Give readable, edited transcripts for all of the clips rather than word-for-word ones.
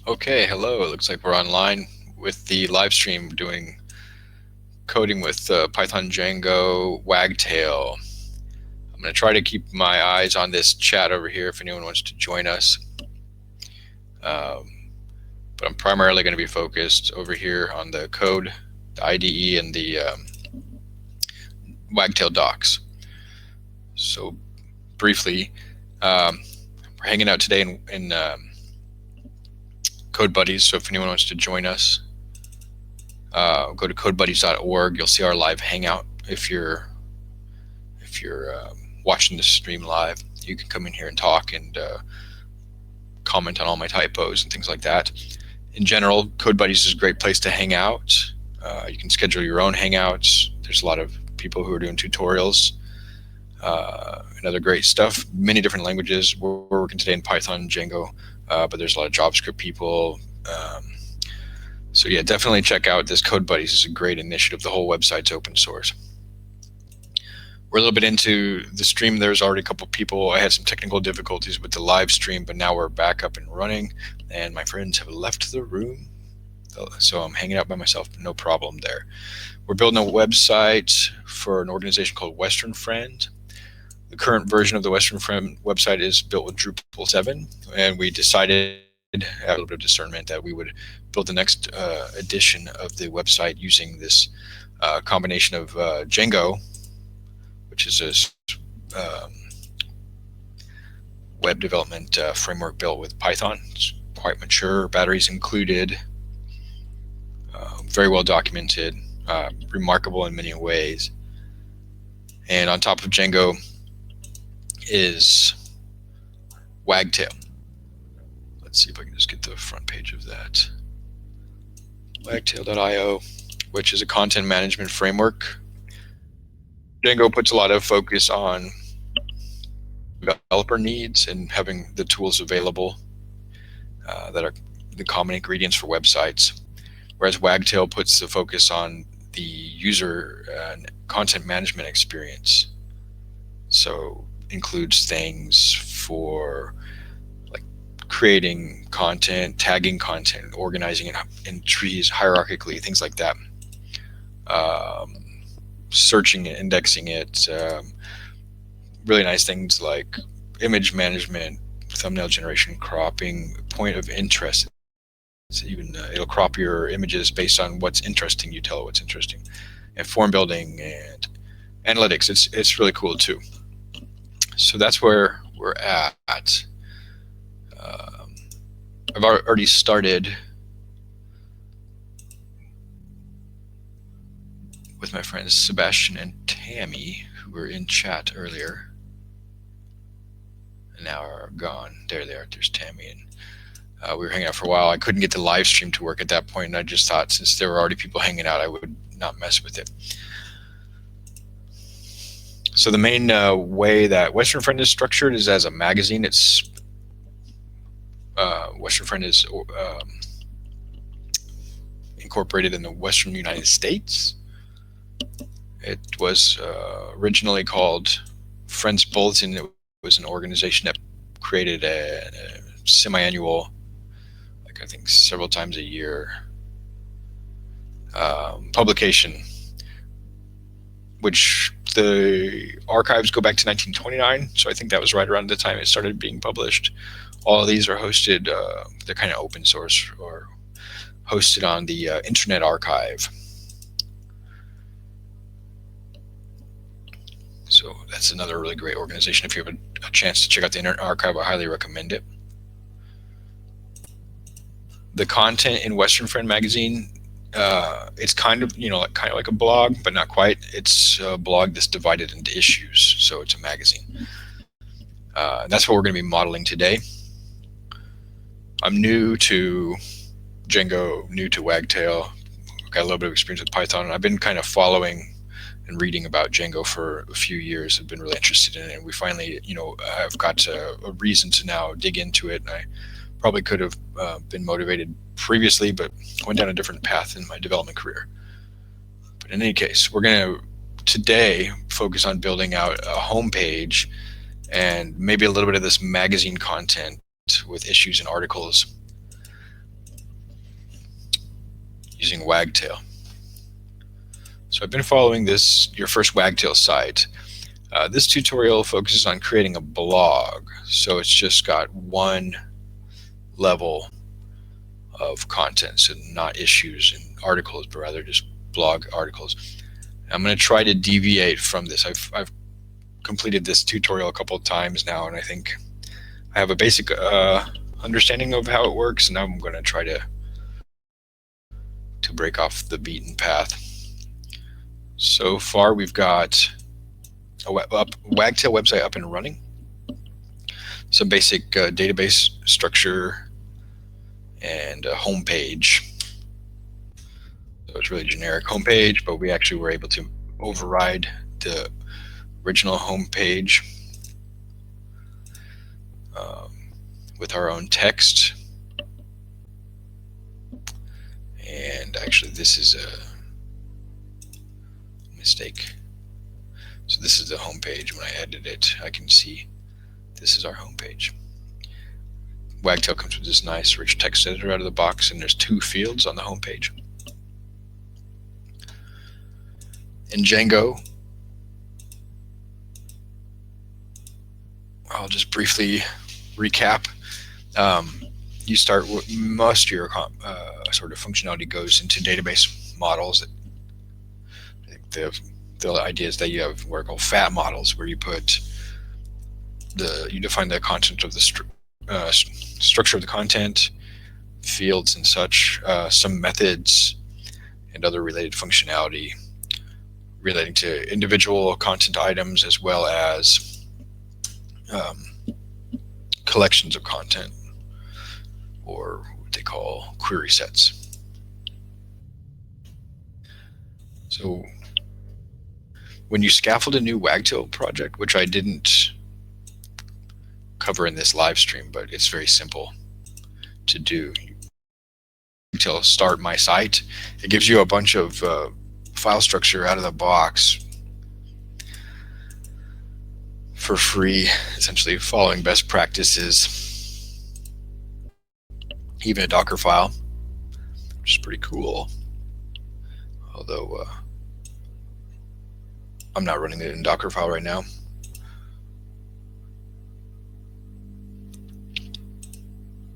Okay, hello. It looks like we're online with the live stream doing coding with Python, Django, Wagtail. I'm going to try to keep my eyes on this chat over here if anyone wants to join us. But I'm primarily going to be focused over here on the code, the IDE, and the Wagtail docs. So briefly, we're hanging out today in Code Buddies, so if anyone wants to join us, go to codebuddies.org. You'll see our live hangout. If you're watching this stream live, you can come in here and talk and comment on all my typos and things like that. In general, Code Buddies is a great place to hang out. You can schedule your own hangouts. There's a lot of people who are doing tutorials and other great stuff. Many different languages. We're working today in Python, Django, but there's a lot of JavaScript people. So yeah, definitely check out this Code Buddies. It's a great initiative. The whole website's open source. We're a little bit into the stream. There's already a couple people. I had some technical difficulties with the live stream, but now we're back up and running, and my friends have left the room. So I'm hanging out by myself, no problem there. We're building a website for an organization called Western Friend. The current version of the Western Friend website is built with Drupal 7, and we decided, after a little bit of discernment, that we would build the next edition of the website using this combination of Django, which is a web development framework built with Python. It's quite mature, batteries included, very well documented, remarkable in many ways. And on top of Django is Wagtail. Let's see if I can just get the front page of that. Wagtail.io, which is a content management framework. Django puts a lot of focus on developer needs and having the tools available that are the common ingredients for websites, whereas Wagtail puts the focus on the user and content management experience. So includes things for like creating content, tagging content, organizing it in trees hierarchically, things like that. Searching it, indexing it, really nice things like image management, thumbnail generation, cropping, point of interest. So even it'll crop your images based on what's interesting. You tell it what's interesting, and form building and analytics. It's really cool too. So that's where we're at. I've already started with my friends Sebastian and Tammy, who were in chat earlier and now are gone. There they are. There's Tammy, and we were hanging out for a while. I couldn't get the live stream to work at that point, and I just thought since there were already people hanging out, I would not mess with it. So the main way that Western Friend is structured is as a magazine. It's Western Friend is incorporated in the Western United States. It was originally called Friends Bulletin. It was an organization that created a semi-annual, like I think several times a year, publication, which the archives go back to 1929. So I think that was right around the time it started being published. All of these are hosted, they're kind of open source or hosted on the Internet Archive. So that's another really great organization. If you have a chance to check out the Internet Archive, I highly recommend it. The content in Western Friend magazine, it's kind of like a blog, but not quite. It's a blog that's divided into issues, so it's a magazine. That's what we're going to be modeling today. I'm new to Django, new to Wagtail. Got a little bit of experience with Python, and I've been kind of following and reading about Django for a few years. I've been really interested in it, and we finally, I've got a reason to now dig into it. And I probably could have been motivated previously, but went down a different path in my development career. But in any case, we're going to today focus on building out a homepage and maybe a little bit of this magazine content with issues and articles. using Wagtail. So I've been following your first Wagtail site. This tutorial focuses on creating a blog, so it's just got one level of content, so not issues and articles, but rather just blog articles. I'm going to try to deviate from this. I've completed this tutorial a couple of times now, and I think I have a basic understanding of how it works, and now I'm going to try to break off the beaten path. So far we've got a Wagtail website up and running, some basic database structure, and a home page. So it's really generic home page, but we actually were able to override the original home page with our own text. And actually this is a mistake. So this is the home page. When I edit it, I can see this is our home page. Wagtail comes with this nice rich text editor out of the box, and there's 2 fields on the home page. In Django, I'll just briefly recap. You start with most of your sort of functionality goes into database models. The idea is that you have what are called fat models, where you define the content of the structure of the content, fields and such, some methods, and other related functionality relating to individual content items, as well as collections of content, or what they call query sets. So when you scaffold a new Wagtail project, which I didn't cover in this live stream, but it's very simple to do. Wagtail start my site. It gives you a bunch of file structure out of the box for free, essentially following best practices. Even a Docker file, which is pretty cool. Although I'm not running it in Docker file right now.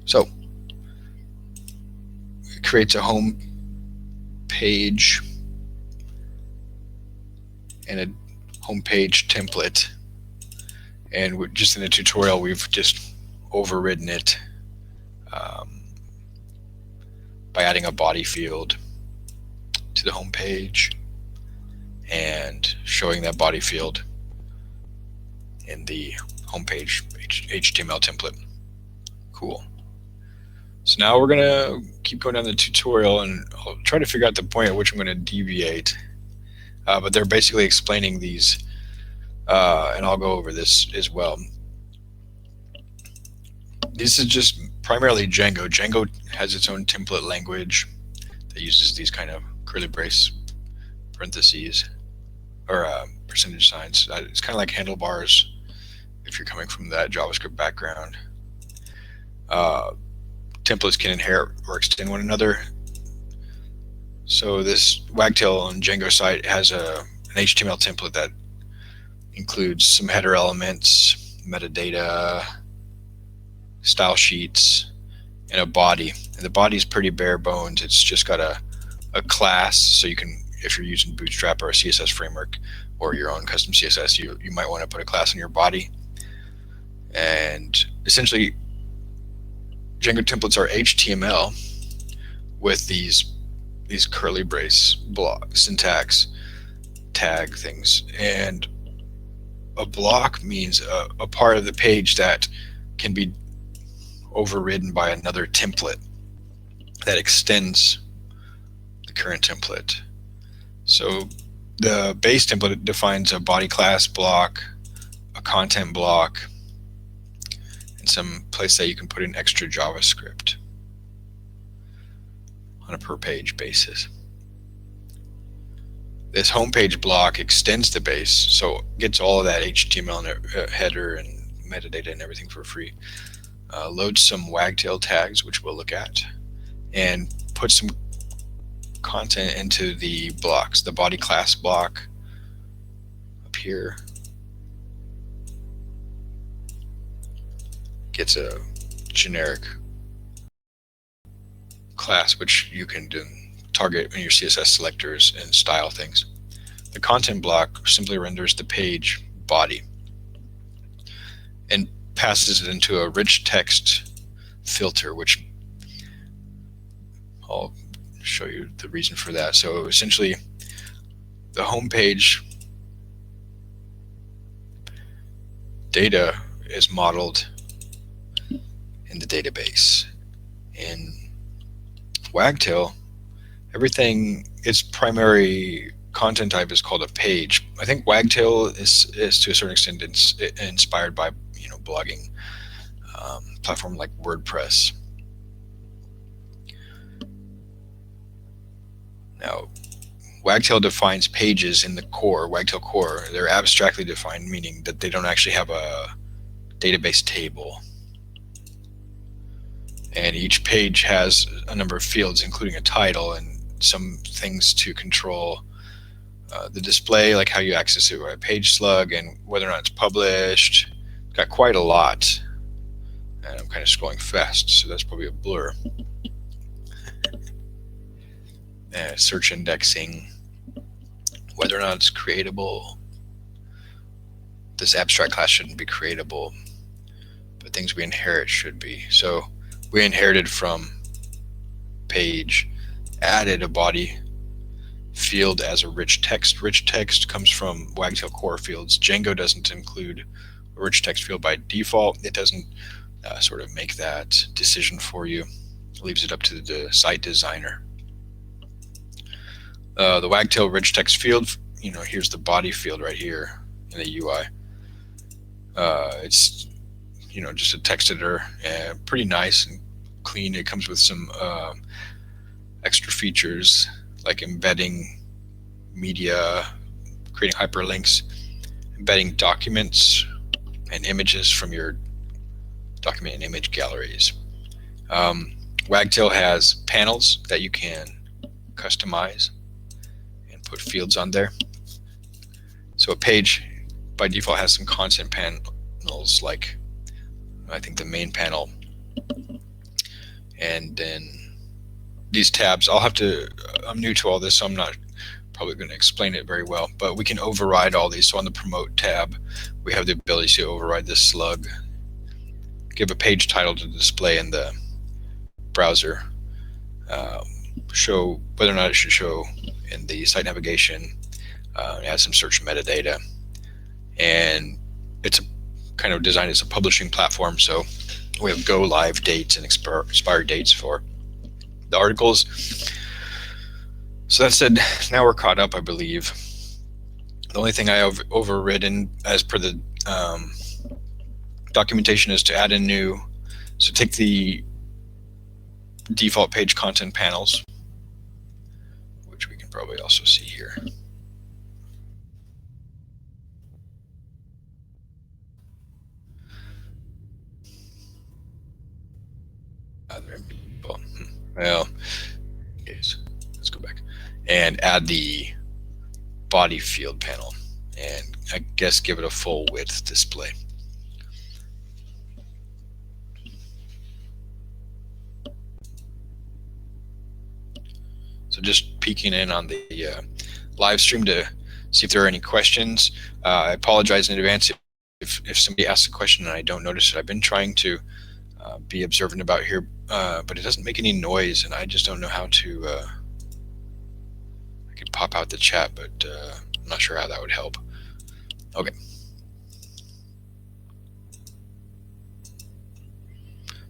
So it creates a home page and a home page template, and just in the tutorial we've just overridden it by adding a body field to the home page and showing that body field in the homepage HTML template. Cool. So now we're gonna keep going down the tutorial, and I'll try to figure out the point at which I'm gonna deviate. But they're basically explaining these, and I'll go over this as well. This is just primarily Django. Django has its own template language that uses these kind of curly brace parentheses or percentage signs. It's kind of like handlebars if you're coming from that JavaScript background. Templates can inherit or extend one another. So this Wagtail on Django site has an HTML template that includes some header elements, metadata, style sheets, and a body. And the body is pretty bare bones. It's just got a class, so you can, if you're using Bootstrap or a CSS framework or your own custom CSS, you might want to put a class in your body. And essentially, Django templates are HTML with these curly brace block syntax tag things, and a block means a part of the page that can be overridden by another template that extends the current template. So the base template defines a body class block, a content block, and some place that you can put in extra JavaScript on a per page basis. This homepage block extends the base, so it gets all of that HTML and header and metadata and everything for free. Loads some Wagtail tags, which we'll look at, and put some content into the blocks. The body class block up here gets a generic class which you can target in your CSS selectors and style things. The content block simply renders the page body and passes it into a rich text filter, which I'll show you the reason for that. So essentially, the home page data is modeled in the database. In Wagtail, everything, its primary content type is called a page. I think Wagtail is to a certain extent inspired by blogging platform like WordPress. Now, Wagtail defines pages in the core, Wagtail core. They're abstractly defined, meaning that they don't actually have a database table. And each page has a number of fields, including a title and some things to control the display, like how you access it by page slug and whether or not it's published. It's got quite a lot. And I'm kind of scrolling fast, so that's probably a blur. Search indexing, whether or not it's creatable. This abstract class shouldn't be creatable, but things we inherit should be. So we inherited from page, added a body field as a rich text. Rich text comes from Wagtail core fields. Django doesn't include a rich text field by default. It doesn't sort of make that decision for you. It leaves it up to the site designer. The Wagtail rich text field, here's the body field right here in the UI. It's just a text editor, pretty nice and clean. It comes with some extra features like embedding media, creating hyperlinks, embedding documents and images from your document and image galleries. Wagtail has panels that you can customize and put fields on there. So a page by default has some content panels, like I think the main panel, and then these tabs. I'm new to all this, so I'm not probably going to explain it very well, but we can override all these. So on the promote tab, we have the ability to override this slug, give a page title to display in the browser, show whether or not it should show in the site navigation, add some search metadata, and it's kind of designed as a publishing platform. So we have go live dates and expiry dates for the articles. So that said, now we're caught up, I believe. The only thing I have overridden as per the documentation is to add a new, so take the default page content panels, which we can probably also see here. Well, yes, let's go back and add the body field panel, and I guess give it a full width display. So just peeking in on the live stream to see if there are any questions. I apologize in advance if somebody asks a question and I don't notice it. I've been trying to be observant about here, but it doesn't make any noise, and I just don't know how to. I could pop out the chat, but I'm not sure how that would help. Okay.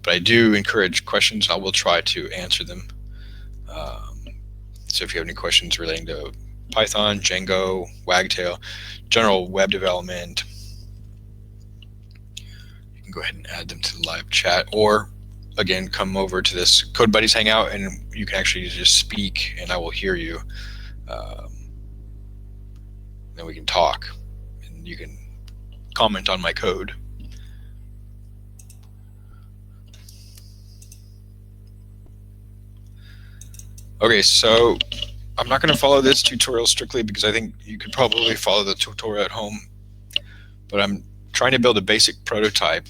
But I do encourage questions. I will try to answer them. So if you have any questions relating to Python, Django, Wagtail, general web development, you can go ahead and add them to the live chat, or again, come over to this Code Buddies Hangout and you can actually just speak and I will hear you. Then we can talk and you can comment on my code. Okay, so I'm not going to follow this tutorial strictly because I think you could probably follow the tutorial at home, but I'm trying to build a basic prototype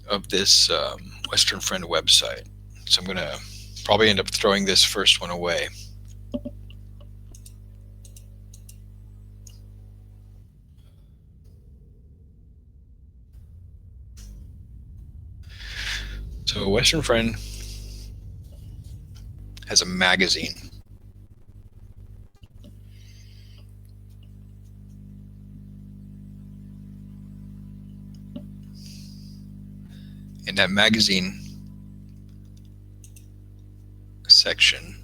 of this Western Friend website. So I'm going to probably end up throwing this first one away. So Western Friend has a magazine. And that magazine section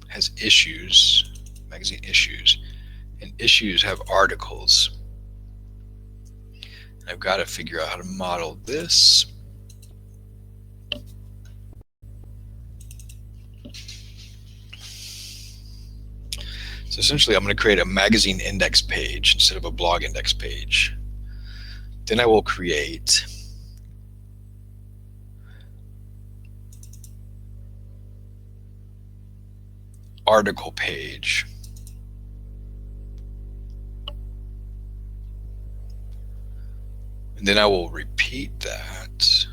has issues, magazine issues, and issues have articles. I've got to figure out how to model this. So essentially I'm going to create a magazine index page instead of a blog index page. Then I will create article page. And then I will repeat that.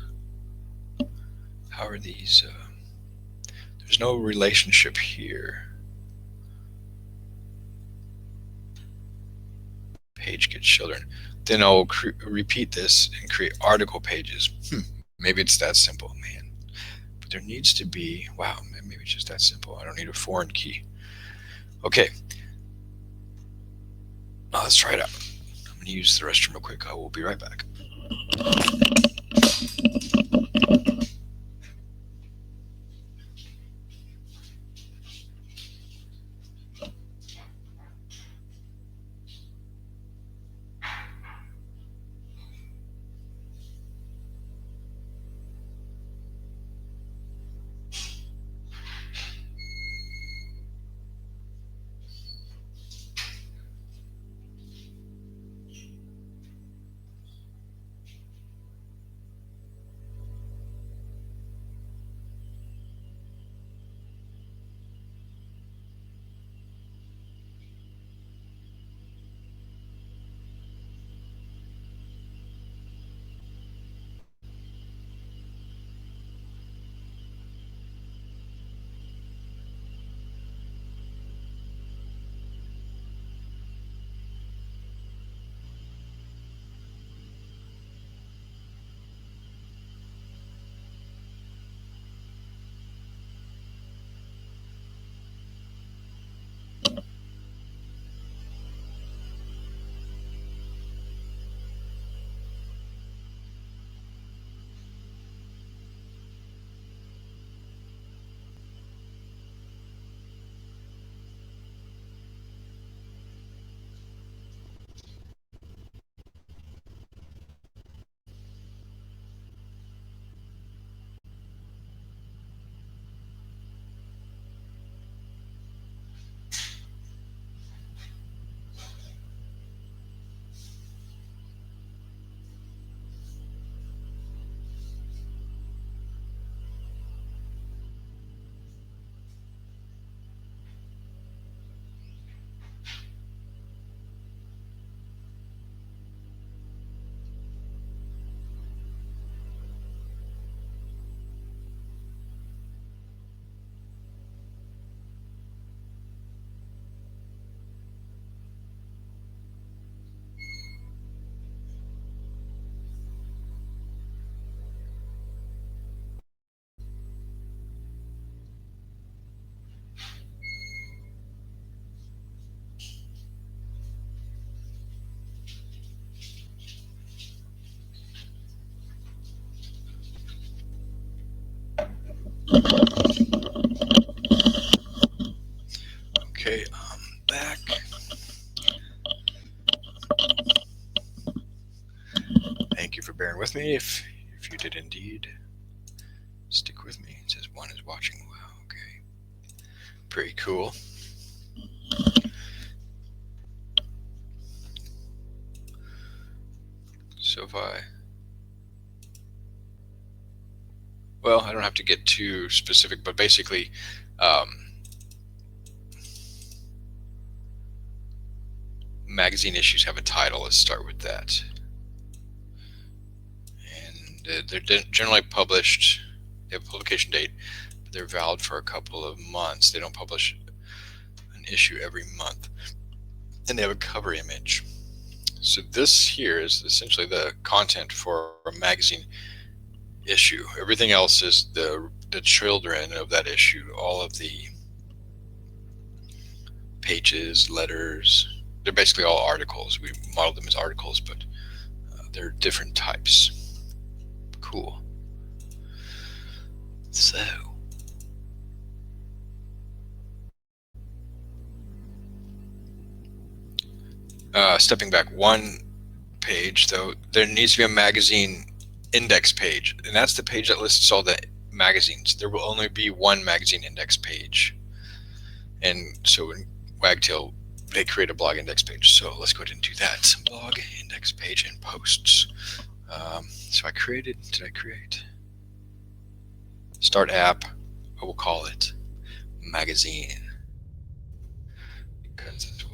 How are these? There's no relationship here. Page gets children. Then I'll repeat this and create article pages. Maybe it's that simple, man. But there needs to be, wow, maybe it's just that simple. I don't need a foreign key. Okay. Now let's try it out. I'm going to use the restroom real quick. I will be right back. Okay, I'm back. Thank you for bearing with me. If you did indeed stick with me. It says one is watching. Wow, okay. Pretty cool. So if I well, I don't have to get too specific, but basically, magazine issues have a title. Let's start with that. And they're generally published. They have a publication date, but they're valid for a couple of months. They don't publish an issue every month. And they have a cover image. So this here is essentially the content for a magazine issue. Everything else is the children of that issue. All of the pages, letters, they're basically all articles. We model them as articles, but they're different types. Cool. So stepping back one page, though, there needs to be a magazine index page, and that's the page that lists all the magazines. There will only be one magazine index page. And so in Wagtail, they create a blog index page. So let's go ahead and do that. Blog index page and posts. So I created, did I create? Start app, I will call it magazine. Because that's what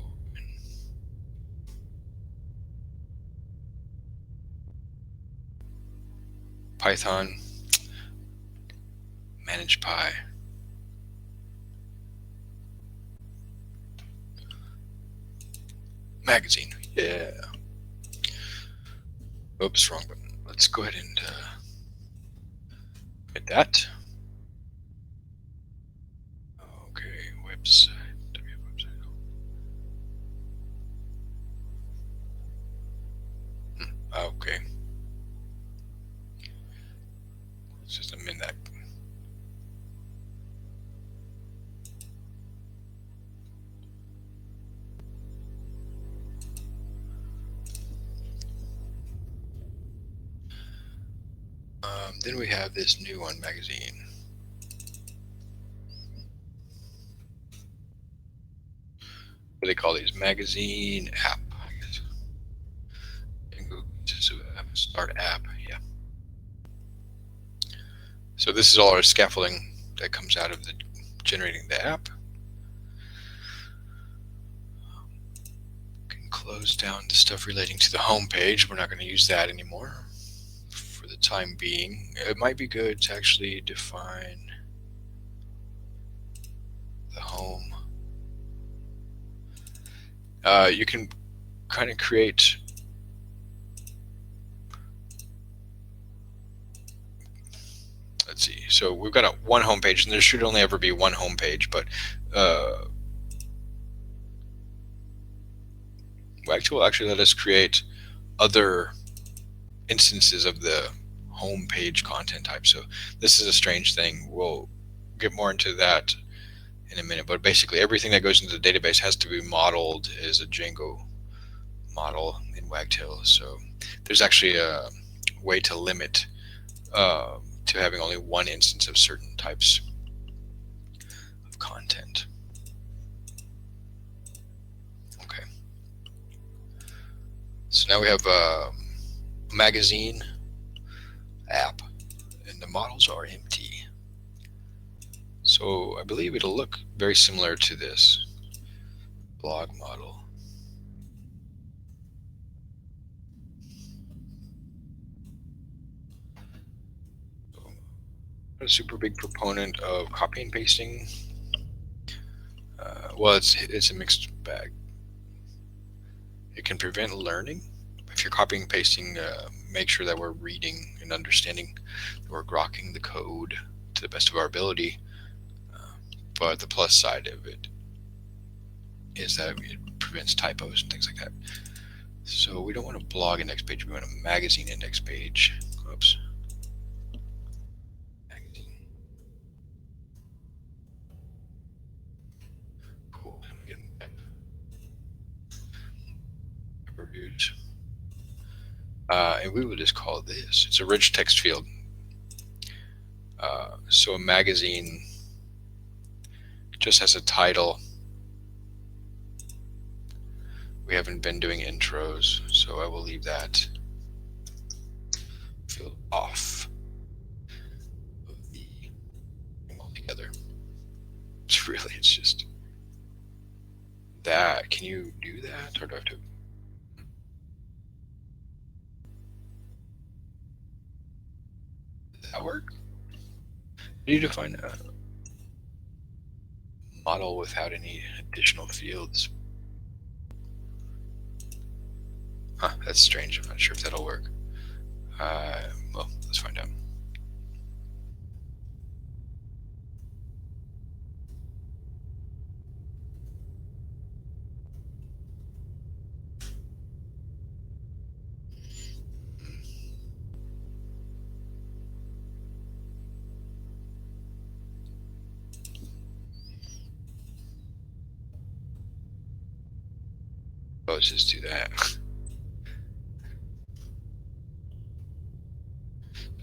Python, manage py. Magazine, yeah. Oops, wrong button. Let's go ahead and hit that. Okay, website. Okay. Let's just amend that. Then we have this new one, magazine. What do they call these? Magazine app, I guess. Start app, yeah. So this is all our scaffolding that comes out of the generating the app. Can close down the stuff relating to the home page. We're not going to use that anymore for the time being. It might be good to actually define the home. You can kind of create let's see, so we've got one home page, and there should only ever be one home page, but Wagtail will actually let us create other instances of the home page content type. So this is a strange thing. We'll get more into that in a minute, but basically everything that goes into the database has to be modeled as a Django model in Wagtail. So there's actually a way to limit to having only one instance of certain types of content. Okay. So now we have a magazine app, and the models are empty. So I believe it'll look very similar to this blog model. A super big proponent of copy and pasting. Well, it's a mixed bag. It can prevent learning. If you're copying and pasting, make sure that we're reading and understanding, that we're grokking the code to the best of our ability. But the plus side of it is that it prevents typos and things like that. So we don't want a blog index page, we want a magazine index page. Oops. And we would just call this, it's a rich text field. So a magazine just has a title. We haven't been doing intros, so I will leave that field off of Really, it's just that. Can you do that, or do I have to? Does that work? Do you define a model without any additional fields? Huh, that's strange. I'm not sure if that'll work. Well, let's find out. Oh, let's just do that.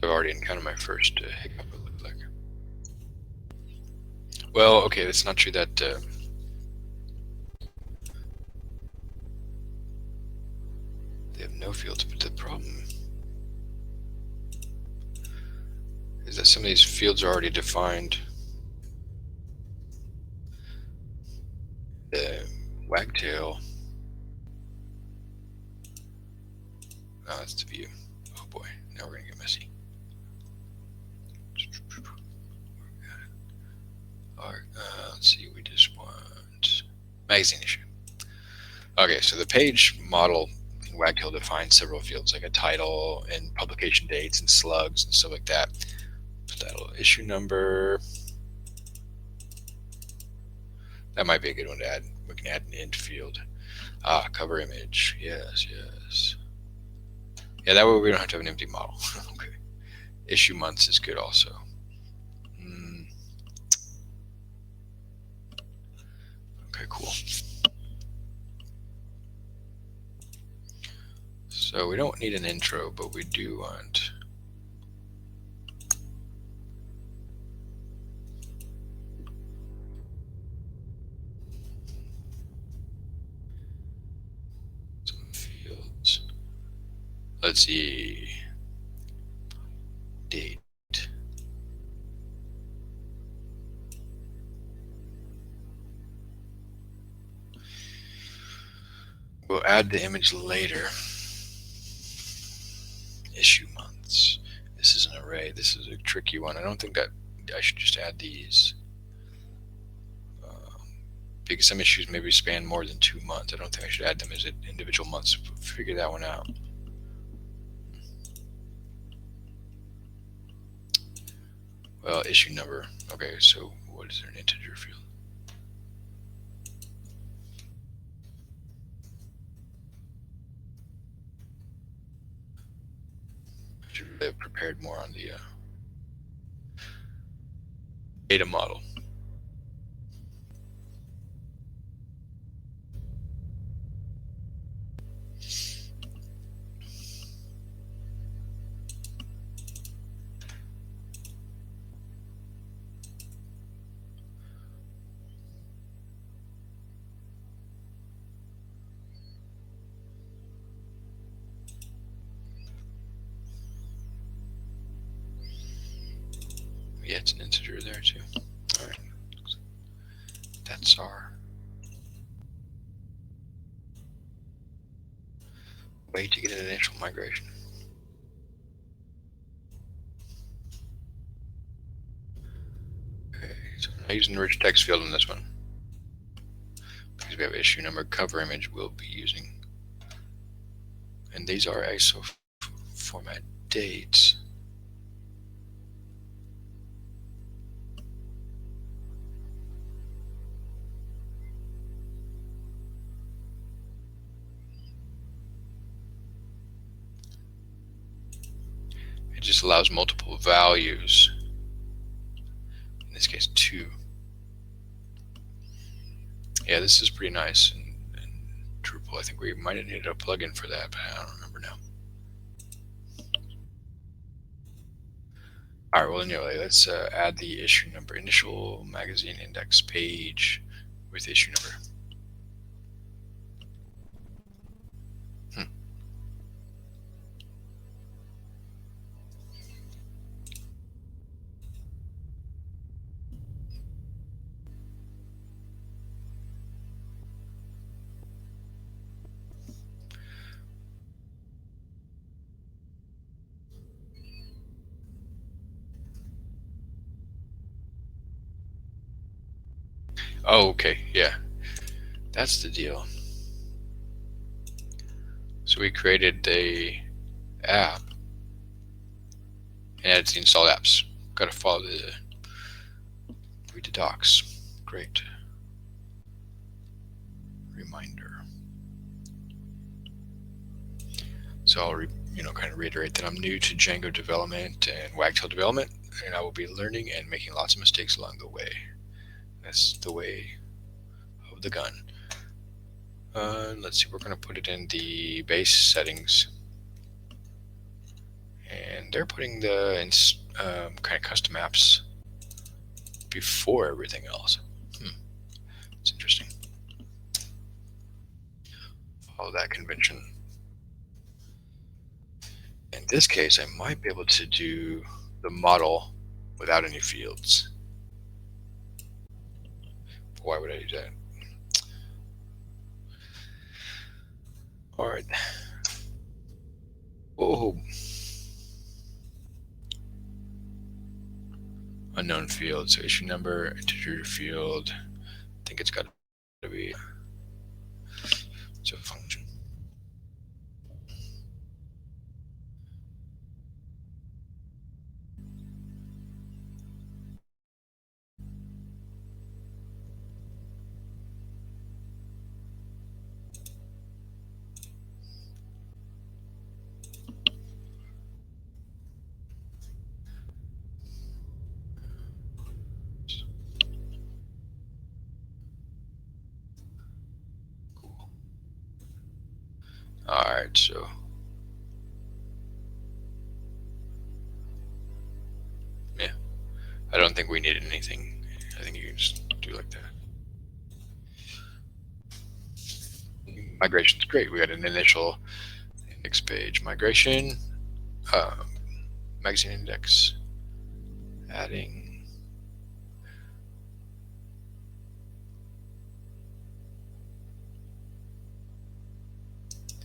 I've already encountered my first hiccup, it looked like. Well, okay, it's not true that they have no fields, but the problem is that some of these fields are already defined. The Wagtail. Oh, that's the view. Oh boy, now we're gonna get messy. Alright, let's see, we just want magazine issue. Okay, so the page model in Wagtail defines several fields like a title and publication dates and slugs and stuff like that. Title, issue number. That might be a good one to add. We can add an int field. Cover image. Yes, yes. Yeah, that way we don't have to have an empty model. Okay. Issue months is good also. Okay, cool. So we don't need an intro, but we do want some fields. Let's see. Date. We'll add the image later. Issue months. This is an array. This is a tricky one. I don't think that I should just add these. Because some issues maybe span more than 2 months. I don't think I should add them as individual months. Figure that one out. Well, issue number. Okay, so what is there, an integer field? I should really have prepared more on the data model. Yeah, it's an integer there too. All right, that's our way to get an initial migration. Okay, so I'm not using the rich text field in this one because we have issue number, cover image we'll be using, and these are ISO format dates. It just allows multiple values. In this case, 2. Yeah, this is pretty nice in Drupal. I think we might have needed a plugin for that, but I don't remember now. All right, well, anyway, let's add the issue number, initial magazine index page with issue number. Oh, okay, yeah, that's the deal. So we created the app and it's the installed apps. Got to follow the Detox. Great. Reminder. So I'll kind of reiterate that I'm new to Django development and Wagtail development, and I will be learning and making lots of mistakes along the way. That's the way of the gun. Let's see, we're going to put it in the base settings, and they're putting the kind of custom apps before everything else. It's interesting. Follow that convention. In this case, I might be able to do the model without any fields. Why would I do that? All right. Oh. Unknown field. So issue number, integer field. I think it's got to be. It's a function. Alright, so yeah, I don't think we needed anything. I think you can just do like that. Migration's great. We got an initial index page migration, magazine index, adding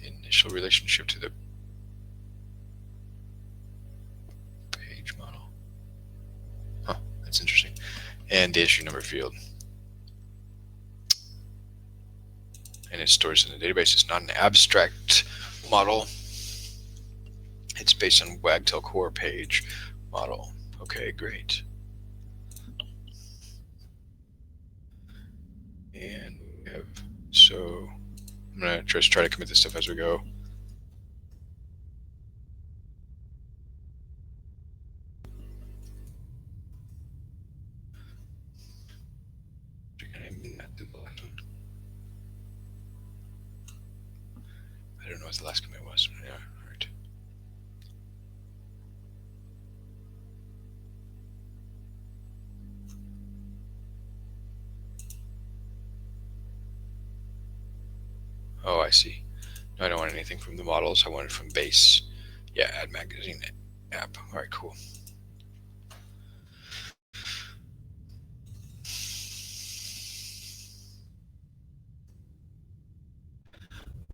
the initial relationship to the page model. Huh, that's interesting. And the issue number field. And it stores in the database. It's not an abstract model. It's based on Wagtail core page model. Okay, great. And we have, so I'm gonna just try to commit this stuff as we go. I don't know what the last commit was. Yeah, all right. Oh, I see. No, I don't want anything from the models. I want it from base. Yeah, add magazine app. All right, cool.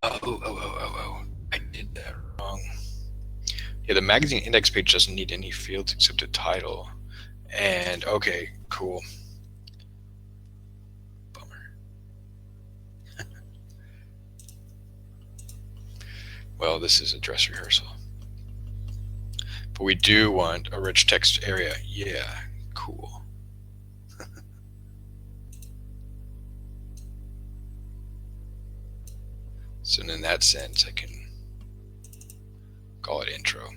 Oh. I did that wrong. Yeah, the magazine index page doesn't need any fields except a title. And okay, cool. Bummer. Well, this is a dress rehearsal. But we do want a rich text area. Yeah, cool. So in that sense, I can call it intro.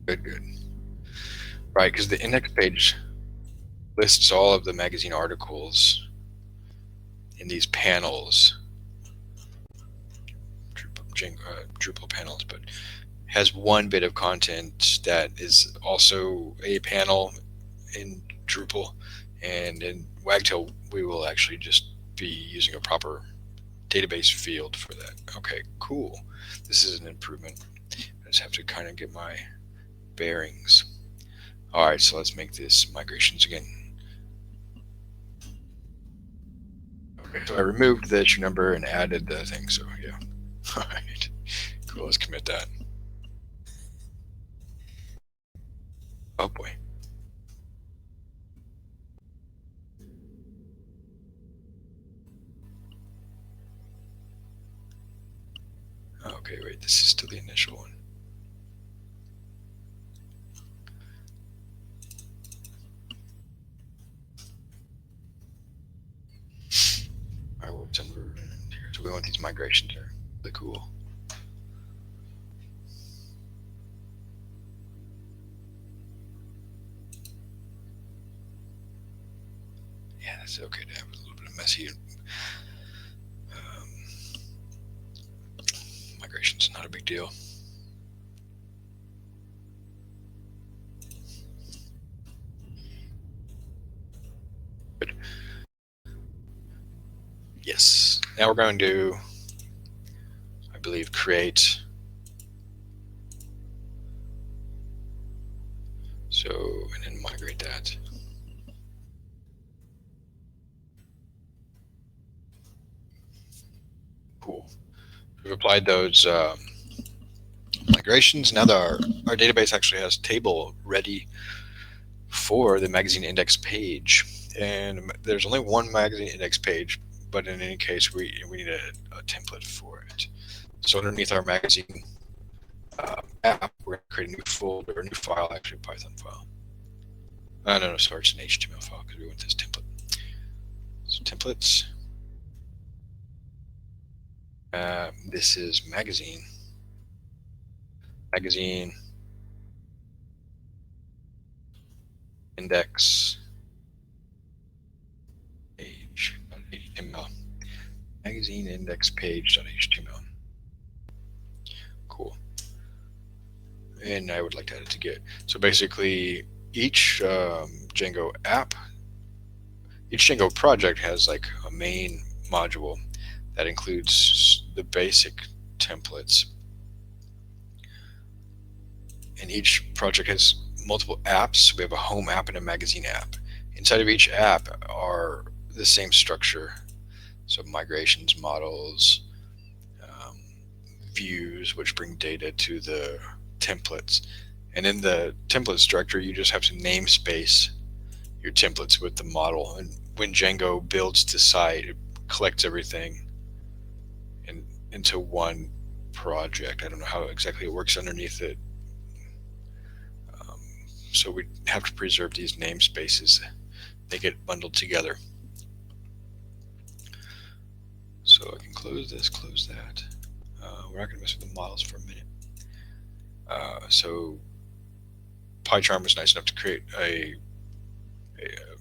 Good. Right, because the index page lists all of the magazine articles in these panels, Drupal panels, but has one bit of content that is also a panel in Drupal, and in Wagtail we will actually just be using a proper database field for that. Okay, cool. This is an improvement. I just have to kind of get my bearings. All right, so let's make this migrations again. Okay, so I removed the issue number and added the thing, so yeah. All right, Cool, let's commit that. Oh boy. Okay, wait, this is still the initial one. Alright, what's in here? So we want these migrations here. Really cool. Yeah, that's okay to have a little bit of messy migrations, not a big deal. Good. Yes. Now we're going to, I believe, create. So, and then migrate that. Cool. We've applied those migrations. Now our database actually has a table ready for the magazine index page. And there's only one magazine index page, but in any case, we need a template for it. So underneath our magazine app, we're going to create a new folder, or a new file, actually a Python file. No, sorry, it's an HTML file because we want this template. So templates. This is magazine index page.html. Magazine index page.html. Cool. And I would like to add it to Git. So basically, each Django app, each Django project has like a main module that includes the basic templates. And each project has multiple apps. We have a home app and a magazine app. Inside of each app are the same structure. So migrations, models, views, which bring data to the templates. And in the templates directory, you just have to namespace your templates with the model. And when Django builds the site, it collects everything into one project. I don't know how exactly it works underneath it. So we have to preserve these namespaces. They get bundled together. So I can close this, close that. We're not going to mess with the models for a minute. So PyCharm was nice enough to create a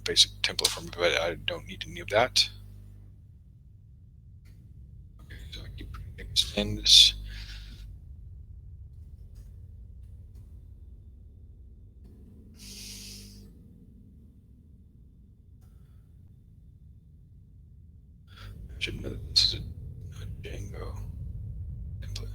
basic template for me, but I don't need any of that. Okay, so I keep extend this. I should know that this is a Django template.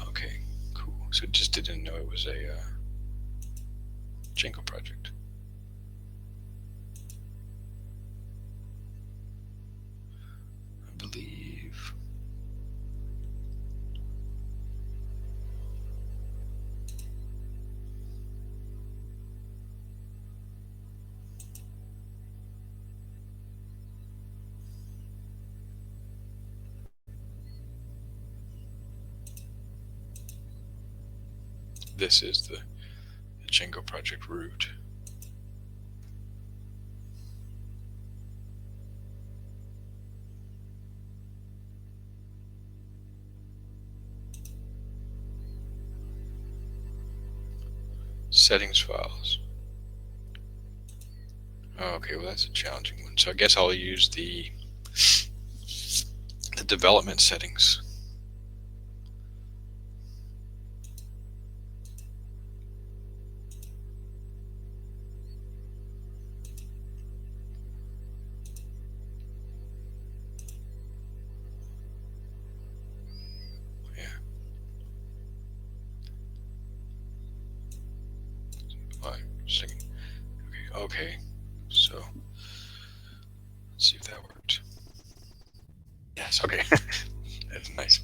Okay, cool. So it just didn't know it was a Django project. I believe. This is the Django project root. Settings files. Okay, well that's a challenging one. So I guess I'll use the development settings. Okay. So let's see if that worked. Yes. Okay. That's nice.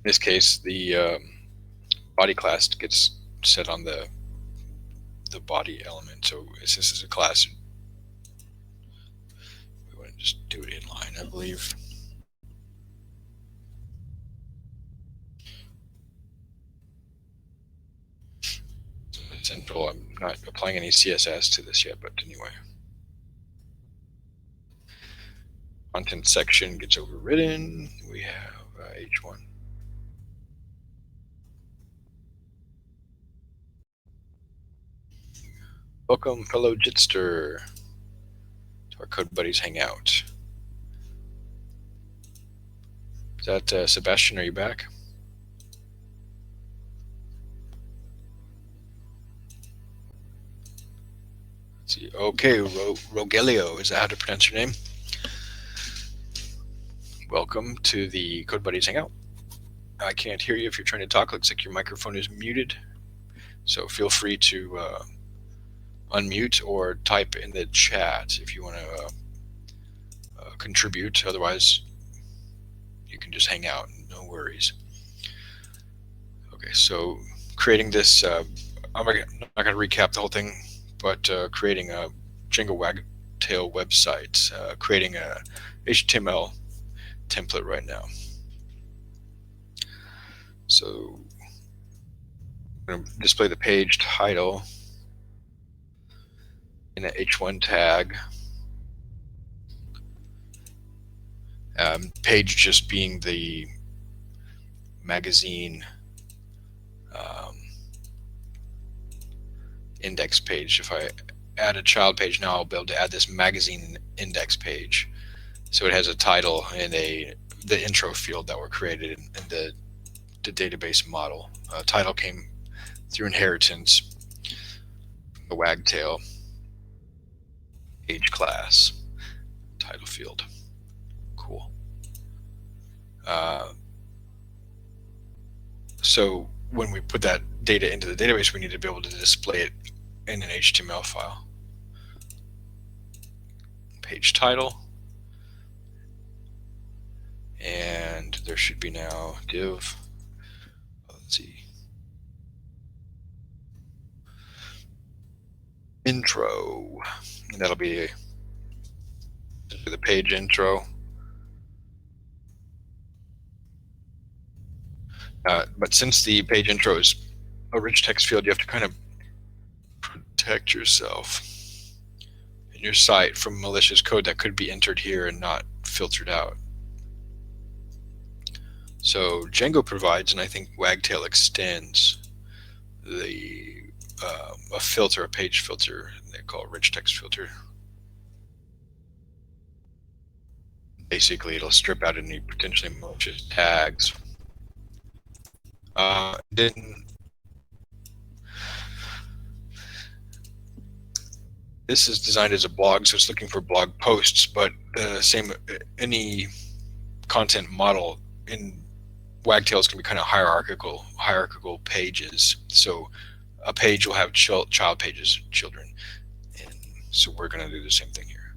In this case, the body class gets set on the body element. So since this is a class, we want to just do it inline, I believe. Central. I'm not applying any CSS to this yet, but anyway. Content section gets overridden. We have H1. Welcome, fellow Jitster, to our Code Buddies Hangout. Is that Sebastian? Are you back? Let's see. Okay, Rogelio, is that how to pronounce your name? Welcome to the Code Buddies Hangout. I can't hear you if you're trying to talk. Looks like your microphone is muted. So feel free to unmute or type in the chat if you want to contribute. Otherwise, you can just hang out. No worries. Okay, so creating this, I'm not going to recap the whole thing, but creating a Django Wagtail website, creating a HTML template right now. So I'm going to display the page title in an H1 tag. Page just being the magazine index page. If I add a child page now, I'll be able to add this magazine index page. So it has a title and the intro field that were created in the database model. Title came through inheritance, the Wagtail page class title field. Cool. So when we put that data into the database, we need to be able to display it in an HTML file. Page title. And there should be now div, let's see, intro, and that'll be the page intro. But since the page intro is a rich text field, you have to kind of protect yourself and your site from malicious code that could be entered here and not filtered out. So Django provides, and I think Wagtail extends, a filter, a page filter, they call it rich text filter. Basically, it'll strip out any potentially malicious tags. This is designed as a blog, so it's looking for blog posts, but any content model in Wagtail is going to be kind of hierarchical pages. So a page will have child pages, children, and so we're going to do the same thing here.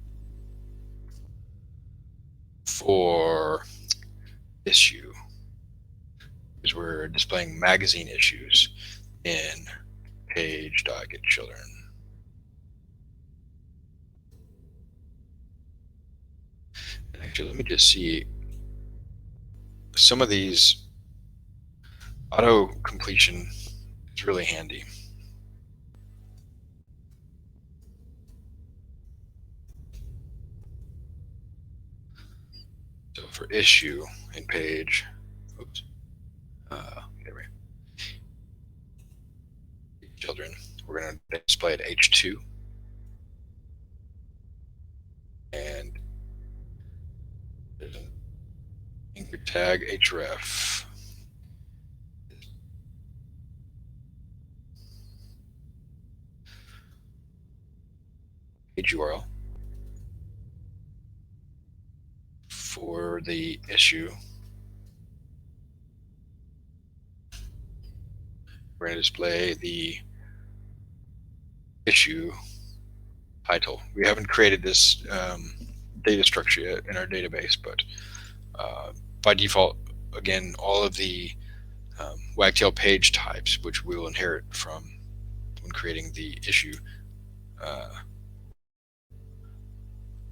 For issue, because we're displaying magazine issues in page.getChildren. Actually, let me just see. Some of these auto completion is really handy. So for issue in page, oops, there we go. Children, we're going to display it H2, and there's an anchor tag href. Page URL for the issue. We're going to display the issue title. We haven't created this data structure yet in our database, but by default, again, all of the Wagtail page types, which we will inherit from when creating the issue,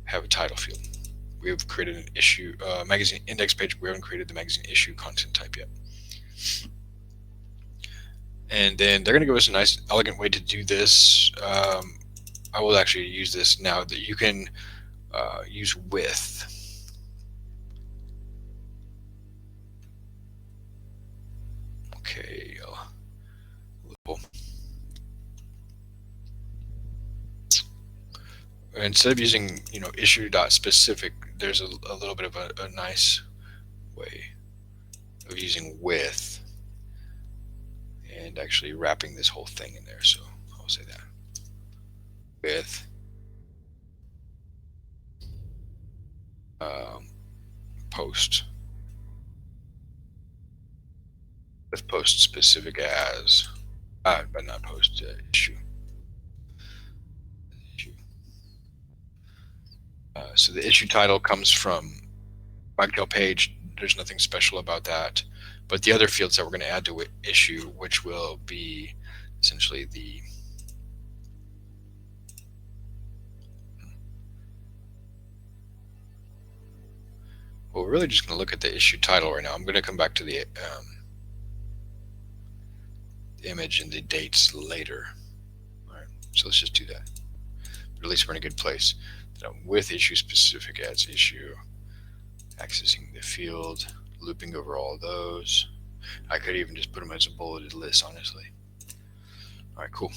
have a title field. We have created an issue magazine index page. We haven't created the magazine issue content type yet. And then they're going to give us a nice, elegant way to do this. I will actually use this now that you can use with. Okay. Instead of using, issue.specific, there's a little bit of a nice way of using with and actually wrapping this whole thing in there. So I'll say that with post, with post specific as, but not post issue. So the issue title comes from Wagtail page. There's nothing special about that. But the other fields that we're going to add to issue, which will be essentially the well, we're really just going to look at the issue title right now. I'm going to come back to the image and the dates later. All right, so let's just do that. But at least we're in a good place. With issue specific adds issue, accessing the field, looping over all of those. I could even just put them as a bulleted list, honestly. All right, cool.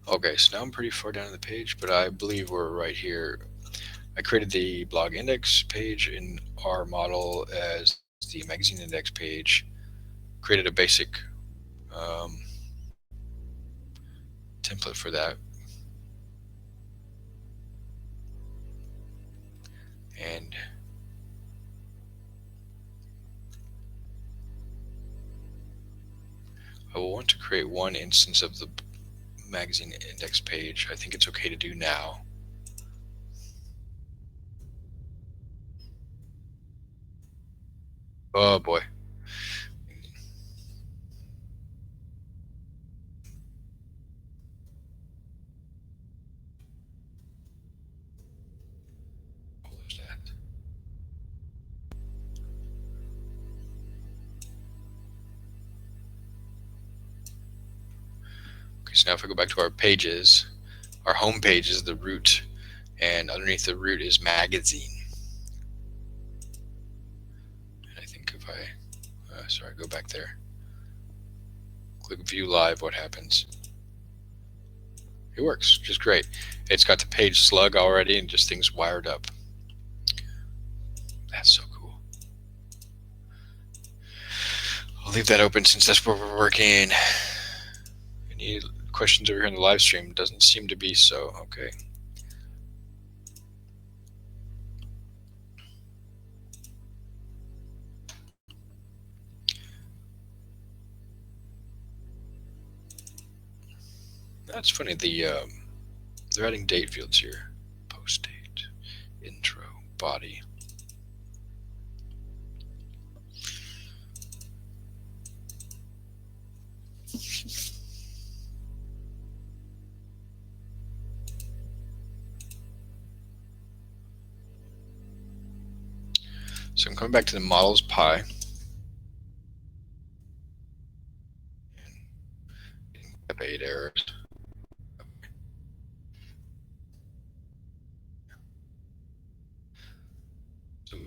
Okay, so now I'm pretty far down the page, but I believe we're right here. I created the blog index page in our model as the magazine index page. Created a basic template for that. And I will want to create one instance of the magazine index page. I think it's okay to do now. Oh boy. So now if I go back to our pages, our home page is the root, and underneath the root is magazine. And I think if I, sorry, go back there, click view live, what happens? It works just great. It's got the page slug already and just things wired up. That's so cool. I'll leave that open since that's where we're working. Any questions over here in the live stream? Doesn't seem to be so. Okay. That's funny. They're adding date fields here. Post date, intro, body. So I'm coming back to the models pie. Have 8 errors.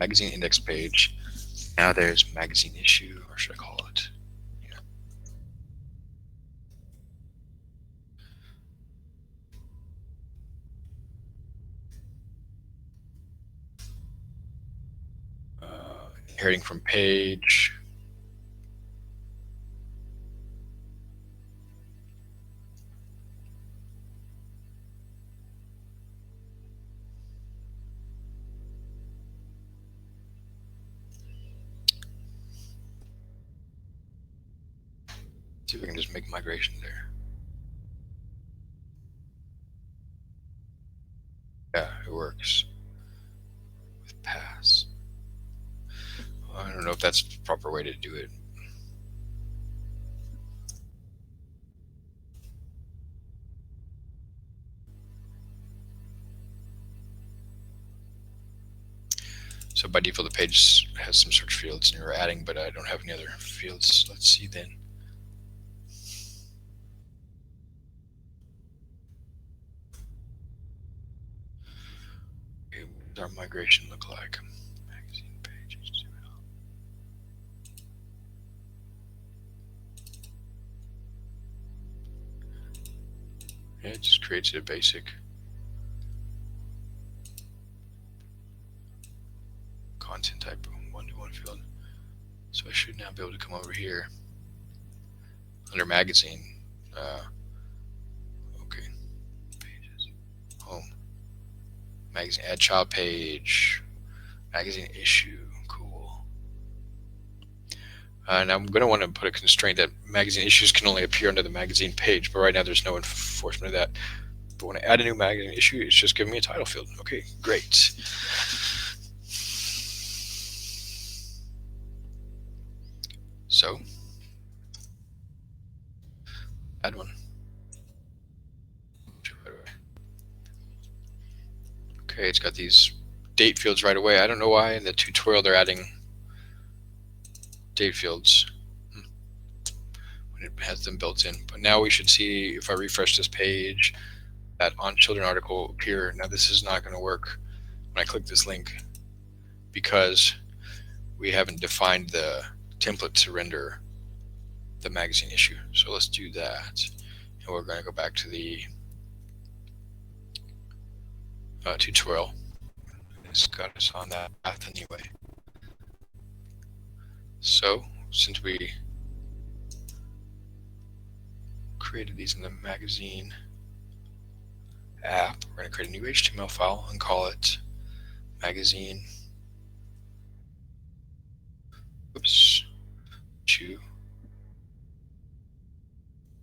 magazine index page. Now there's magazine issue, or should I call it? Inheriting from page. See if we can just make migration there. Yeah, it works with pass. Well, I don't know if that's the proper way to do it. So by default, the page has some search fields, and you're adding, but I don't have any other fields. Let's see then. Okay, what does our migration look like? Magazine page, HTML. Yeah, it just creates a basic content type one-to-one field. So I should now be able to come over here under magazine. Okay, pages, home, magazine, add child page, magazine issue, cool. And I'm going to want to put a constraint that magazine issues can only appear under the magazine page, but right now there's no enforcement of that. But when I add a new magazine issue, it's just giving me a title field. Okay, great. So, add one. Okay, it's got these date fields right away. I don't know why in the tutorial they're adding date fields when it has them built in. But now we should see, if I refresh this page, that on children article appear. Now this is not going to work when I click this link because we haven't defined the template to render the magazine issue. So let's do that. And we're going to go back to the tutorial. It's got us on that path anyway. So since we created these in the magazine app, we're going to create a new HTML file and call it magazine. Oops.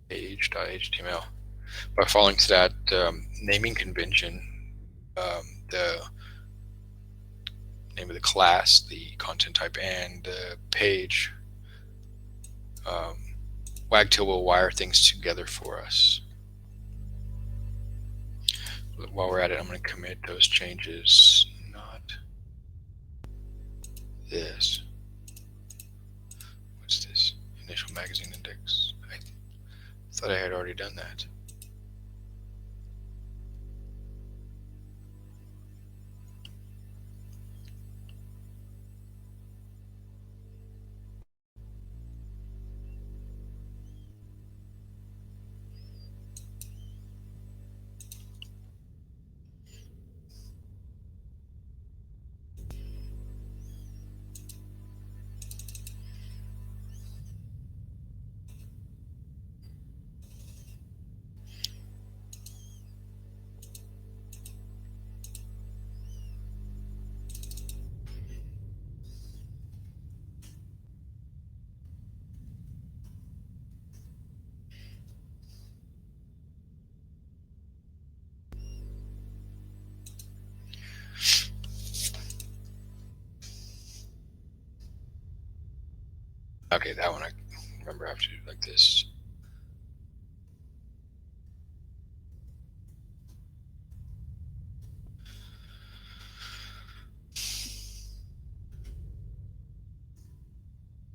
Page.html. By following to that naming convention, the name of the class, the content type, and the page, Wagtail will wire things together for us. While we're at it, I'm going to commit those changes, not this. What's this? Initial magazine index. I thought I had already done that. Okay, that one I remember I have to do like this.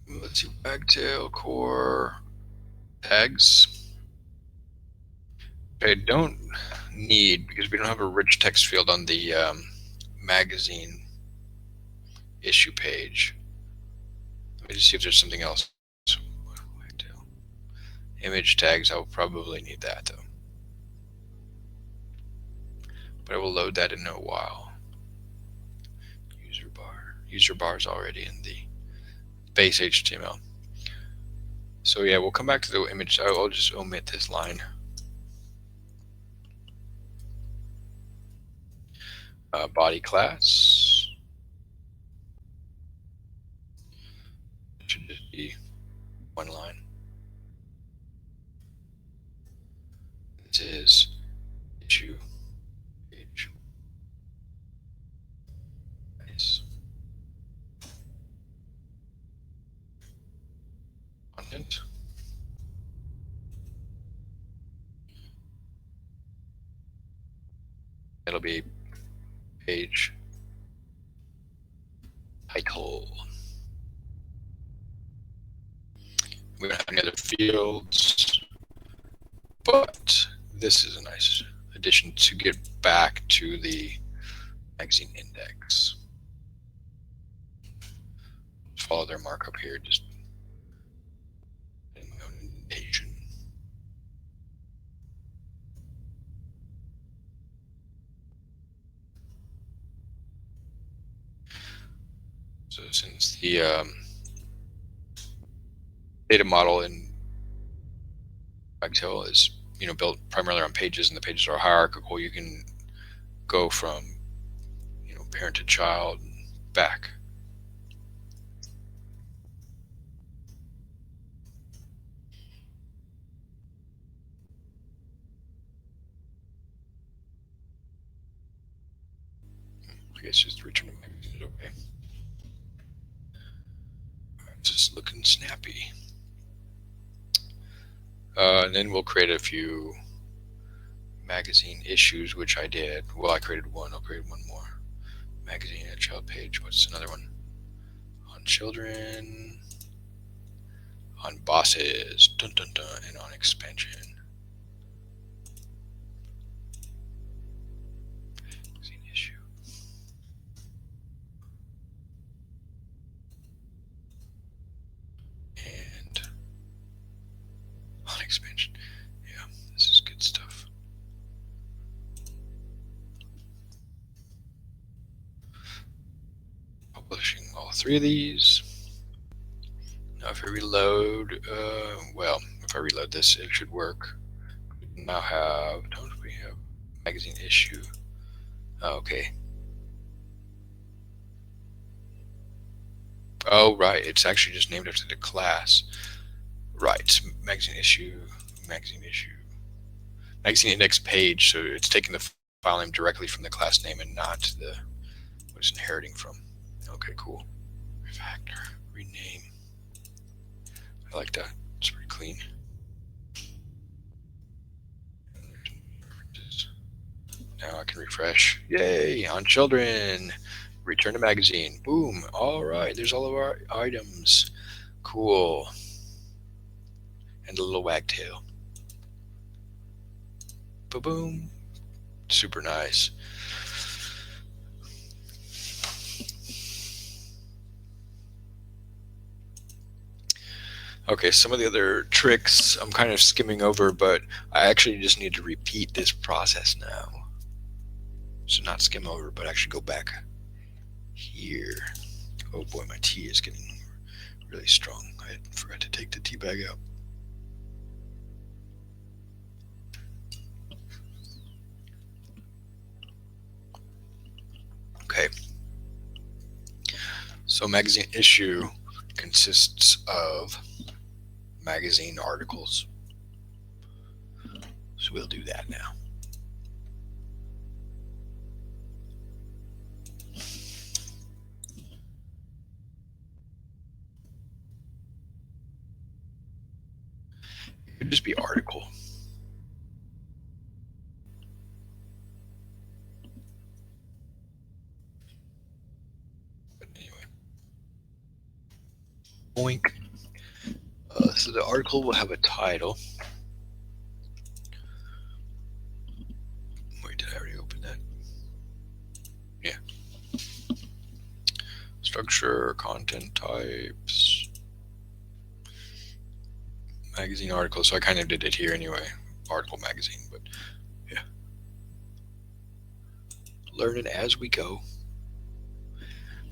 Let's see, Wagtail core tags. I don't need, because we don't have a rich text field on the magazine issue page. Let me just see if there's something else. Wagtail. Image tags, I'll probably need that though. But I will load that in a while. User bar. User bar is already in the base HTML. So yeah, we'll come back to the image. I'll just omit this line. Body class. It should just be one line. This is issue page. Nice. Content. It'll be page title. We don't have any other fields, but this is a nice addition to get back to the magazine index. Follow their markup here, just indentation. So since the data model in Wagtail is built primarily on pages, and the pages are hierarchical, you can go from parent to child and back. I guess just return to magazine is okay. It's just looking snappy. And then we'll create a few magazine issues, which I did. Well, I created one. I'll create one more. Magazine at child page. What's another one? On children, on bosses, dun dun dun, and on expansion. Magazine issue. And on expansion. Yeah, this is good stuff. Publishing all three of these. Now if I reload, if I reload this, it should work. We now have, don't we have magazine issue? Oh, okay. Oh, right. It's actually just named after the class. Right. Magazine issue, magazine index page. So it's taking the file name directly from the class name and not what it's inheriting from. Okay, cool. Refactor, rename. I like that. It's pretty clean. Now I can refresh. Yay! On children. Return to magazine. Boom. All right. There's all of our items. Cool. And a little wagtail. Ba-boom. Super nice. Okay, some of the other tricks I'm kind of skimming over, but I actually just need to repeat this process now. So not skim over, but actually go back here. Oh boy, my tea is getting really strong. I forgot to take the tea bag out. Okay. So magazine issue consists of magazine articles. So we'll do that now. It could just be article. But anyway. Boink. So the article will have a title. Wait, did I already open that? Yeah. structure, content types, magazine articles. So I kind of did it here anyway, article magazine, but yeah. Learning as we go.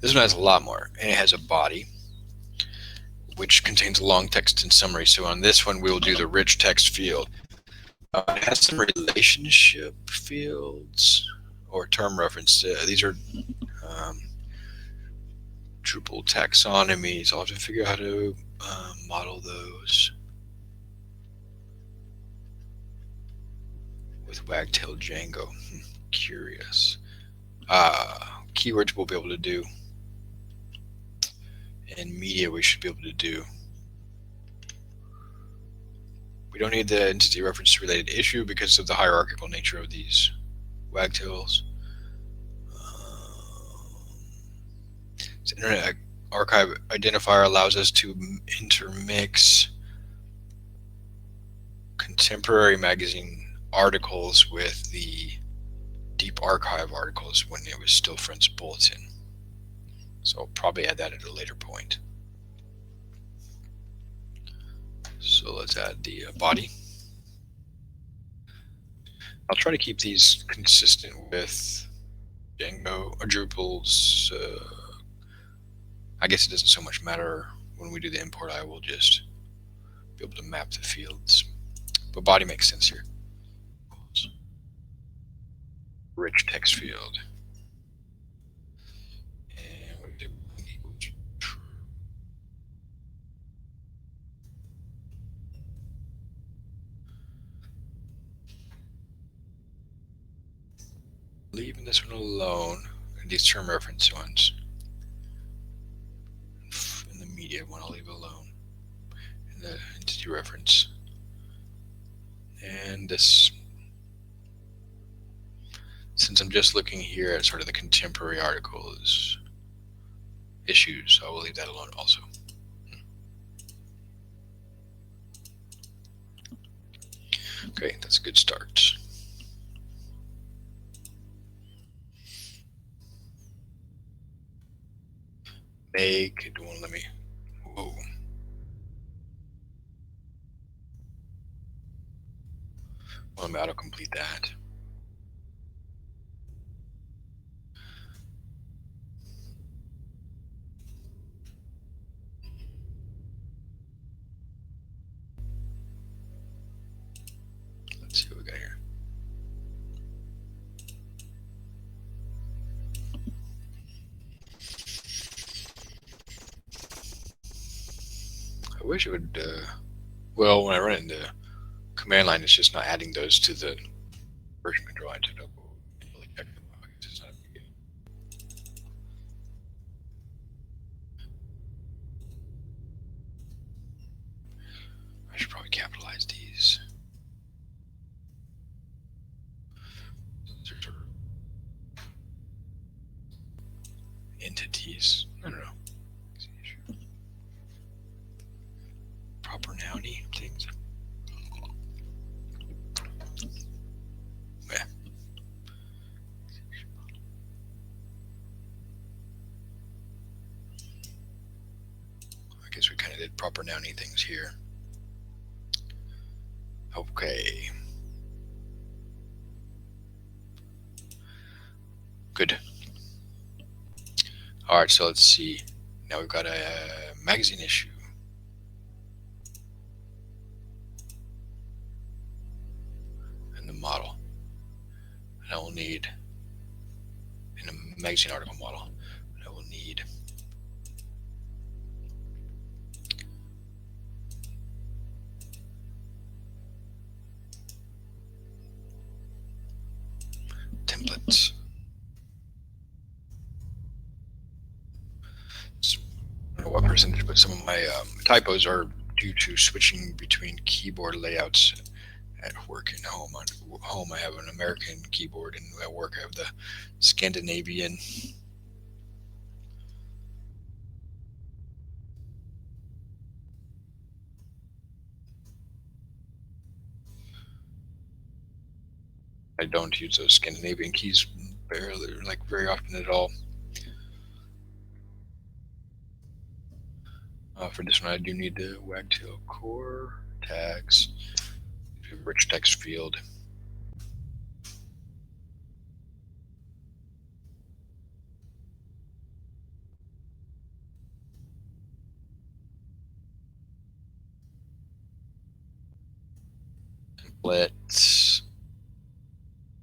This one has a lot more, and it has a body, which contains a long text and summary. So on this one, we'll do the rich text field. It has some relationship fields or term reference. These are Drupal taxonomies. I'll have to figure out how to model those with Wagtail Django. Curious. Keywords we'll be able to do, and media we should be able to do. We don't need the entity reference related issue because of the hierarchical nature of these Wagtails. This Internet Archive identifier allows us to intermix contemporary magazine articles with the deep archive articles when it was still Friends Bulletin. So I'll probably add that at a later point. So let's add the body. I'll try to keep these consistent with Django or Drupal's. I guess it doesn't so much matter when we do the import. I will just be able to map the fields. But body makes sense here. Rich text field. And we do true. Leaving this one alone. And these term reference ones. And the media one I'll leave alone. And the entity reference. And this, since I'm just looking here at sort of the contemporary articles issues, I will leave that alone also. Okay, that's a good start. Make, it won't let me, whoa. Well, I'm autocomplete that. Let's see what we got here. I wish it would, well, when I run it in the command line, it's just not adding those to the version control. I just don't really check them out. It's not a big deal. I should probably capitalize these. Entities. I don't know. Proper nouny things. Yeah. I guess we kind of did proper nouny things here. Okay. Good. All right, so let's see. Now we've got a magazine issue. And the model. And I will need, in a magazine article model, I will need templates. I don't know what percentage, but some of my typos are due to switching between keyboard layouts at work and home. On home, I have an American keyboard, and at work, I have the Scandinavian. I don't use those Scandinavian keys barely, like very often at all. For this one, I do need the Wagtail core tags, rich text field. Templates.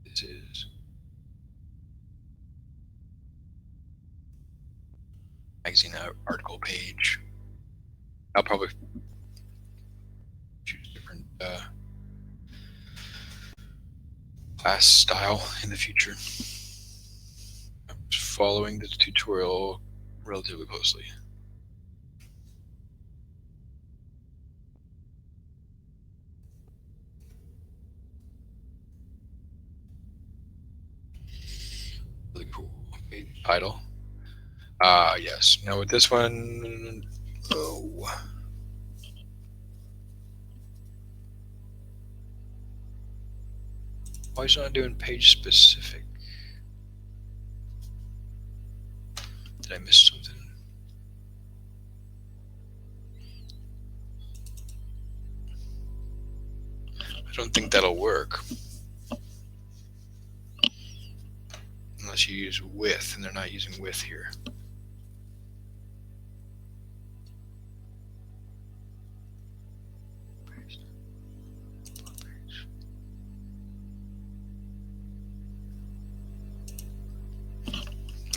This is magazine article page. I'll probably choose different class style in the future. I'm following the tutorial relatively closely. Really cool page title. Yes. Now with this one, why is it not doing page specific? Did I miss something? I don't think that'll work. Unless you use with, and they're not using with here.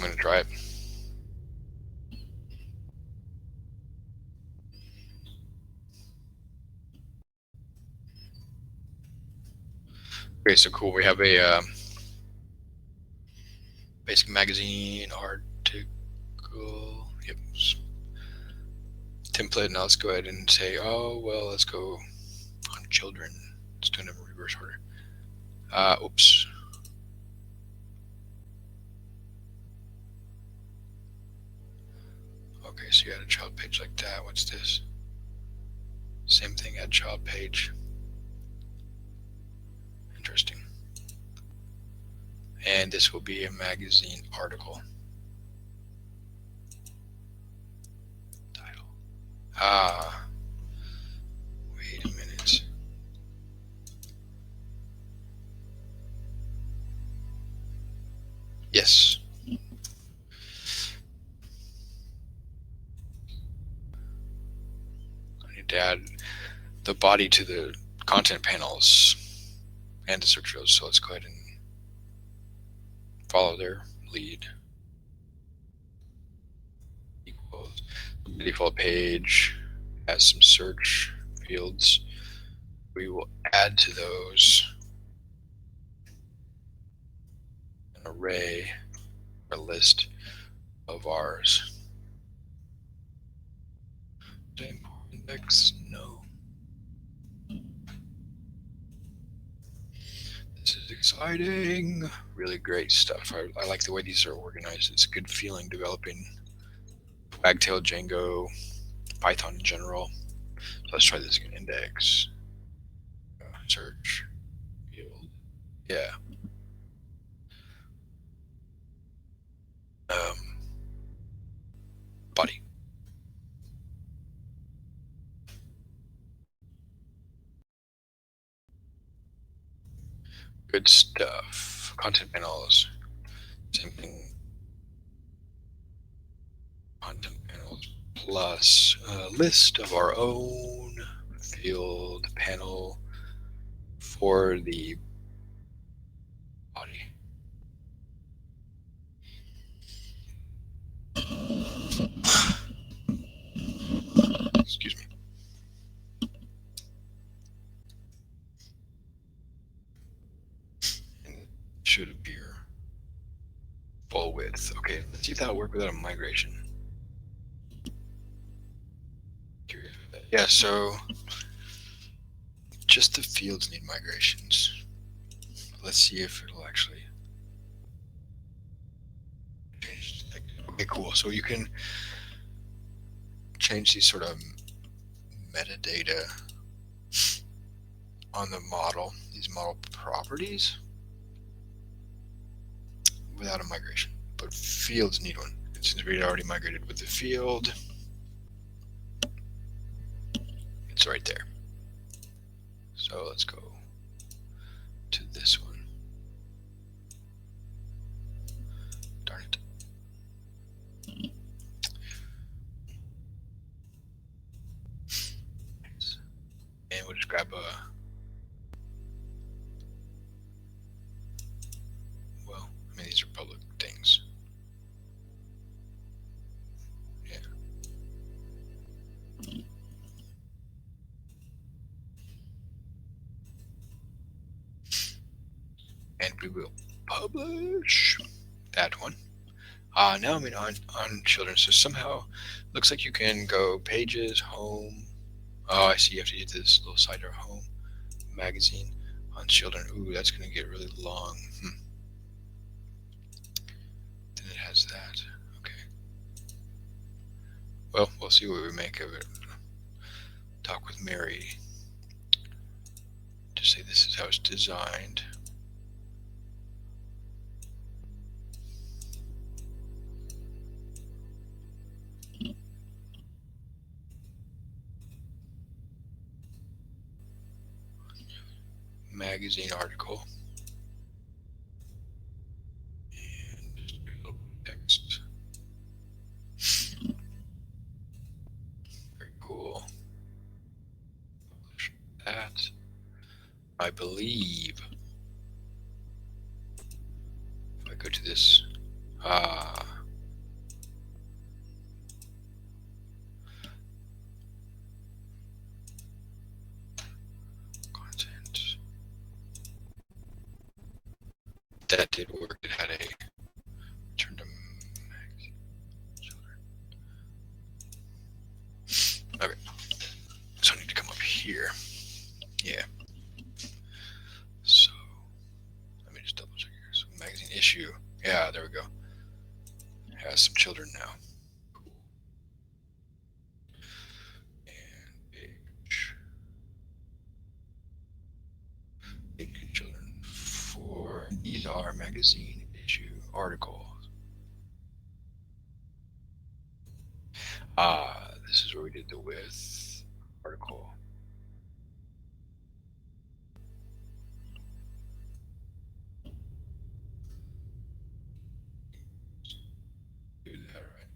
I'm going to try it. Okay, so cool. We have a basic magazine article. Yep. Template. Now let's go ahead and say, oh, well, let's go on children. Let's do it in reverse order. Oops. Okay, so you add a child page like that. What's this? Same thing, add child page. Interesting. And this will be a magazine article. Title. Wait a minute. Yes. I need to add the body to the content panels and the search fields. So let's go ahead and follow their lead. Equals the default page has some search fields. We will add to those an array or list of ours. Index, no. This is exciting. Really great stuff. I like the way these are organized. It's a good feeling developing Wagtail, Django, Python in general. So let's try this again. Index, search, field. Yeah. Body. Good stuff. Content panels. Same thing. Content panels plus a list of our own field panel for the body. Excuse me. And it should appear full width. Okay, let's see if that'll work without a migration. Yeah, so just the fields need migrations. Let's see if it'll actually change. Okay, cool. So you can change these sort of metadata on the model, these model properties, without a migration. But fields need one. And since we already migrated with the field, It's right there. So let's go to this one. Darn it. And we'll just grab a, well, I mean, these are public things. Yeah. And we will publish that one. Now I'm on children. So somehow looks like you can go pages, home. Oh, I see. You have to do this little slider, home, magazine, on children. Ooh, that's going to get really long. Then it has that. Okay. Well, we'll see what we make of it. Talk with Mary to say this is how it's designed. Magazine article. And just a little text. Very cool. Publish that. I believe if I go to this, content. That did work. It had a turn to children. Okay. So I need to come up here. Yeah. So let me just double check here. So magazine issue. Yeah, there we go. It has some children now. Cool. And page. Big children for these are magazine issue articles. This is where we did the with article. Do that right.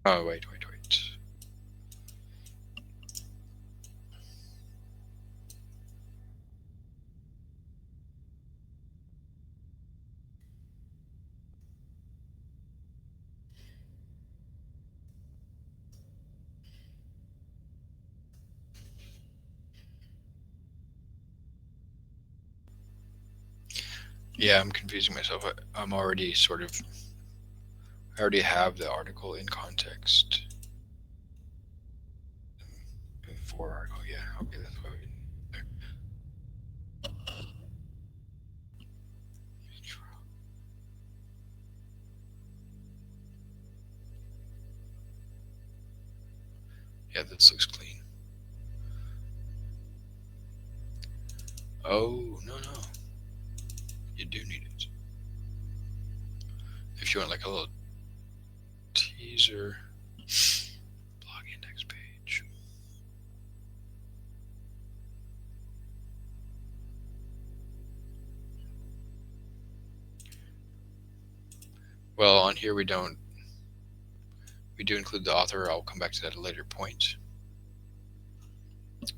Oh, wait. Yeah, I'm confusing myself. I'm already I already have the article in context. For article, yeah. Okay, that's why we didn't there. Yeah, this looks clean. Oh, no. You do need it. If you want like a little teaser blog index page. Well, on here we do include the author. I'll come back to that at a later point. But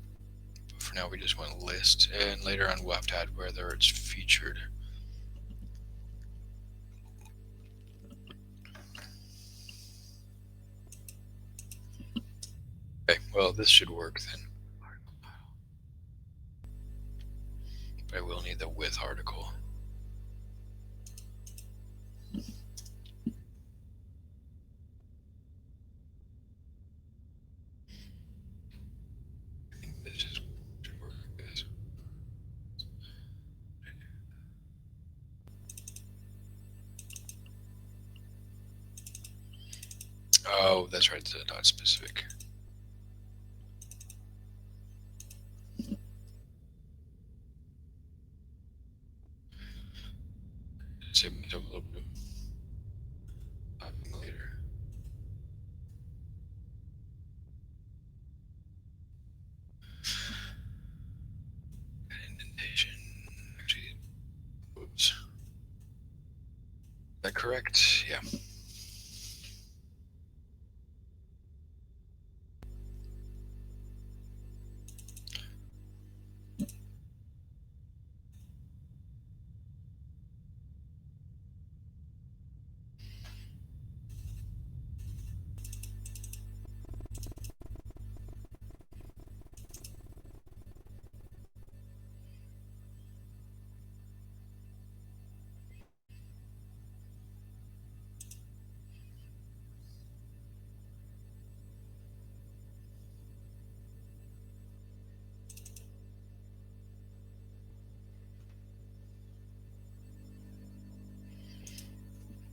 for now, we just want to list, and later on we'll have to add whether it's featured. Okay, well, this should work then. But I will need the with article. Oh, that's right. It's a dot specific. Save myself a little bit of typing later. Indentation. Actually, oops. Is that correct? Yeah.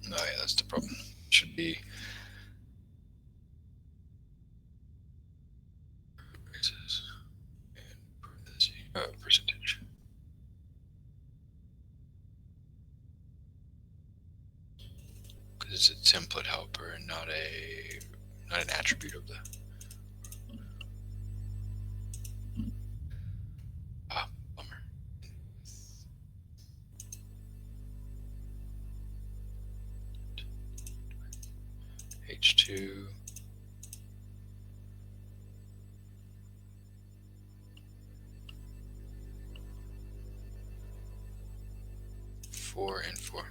Oh yeah, that's the problem. Should be braces and percentage. Because it's a template helper and not an attribute of the. Bummer. H2. Four and 4.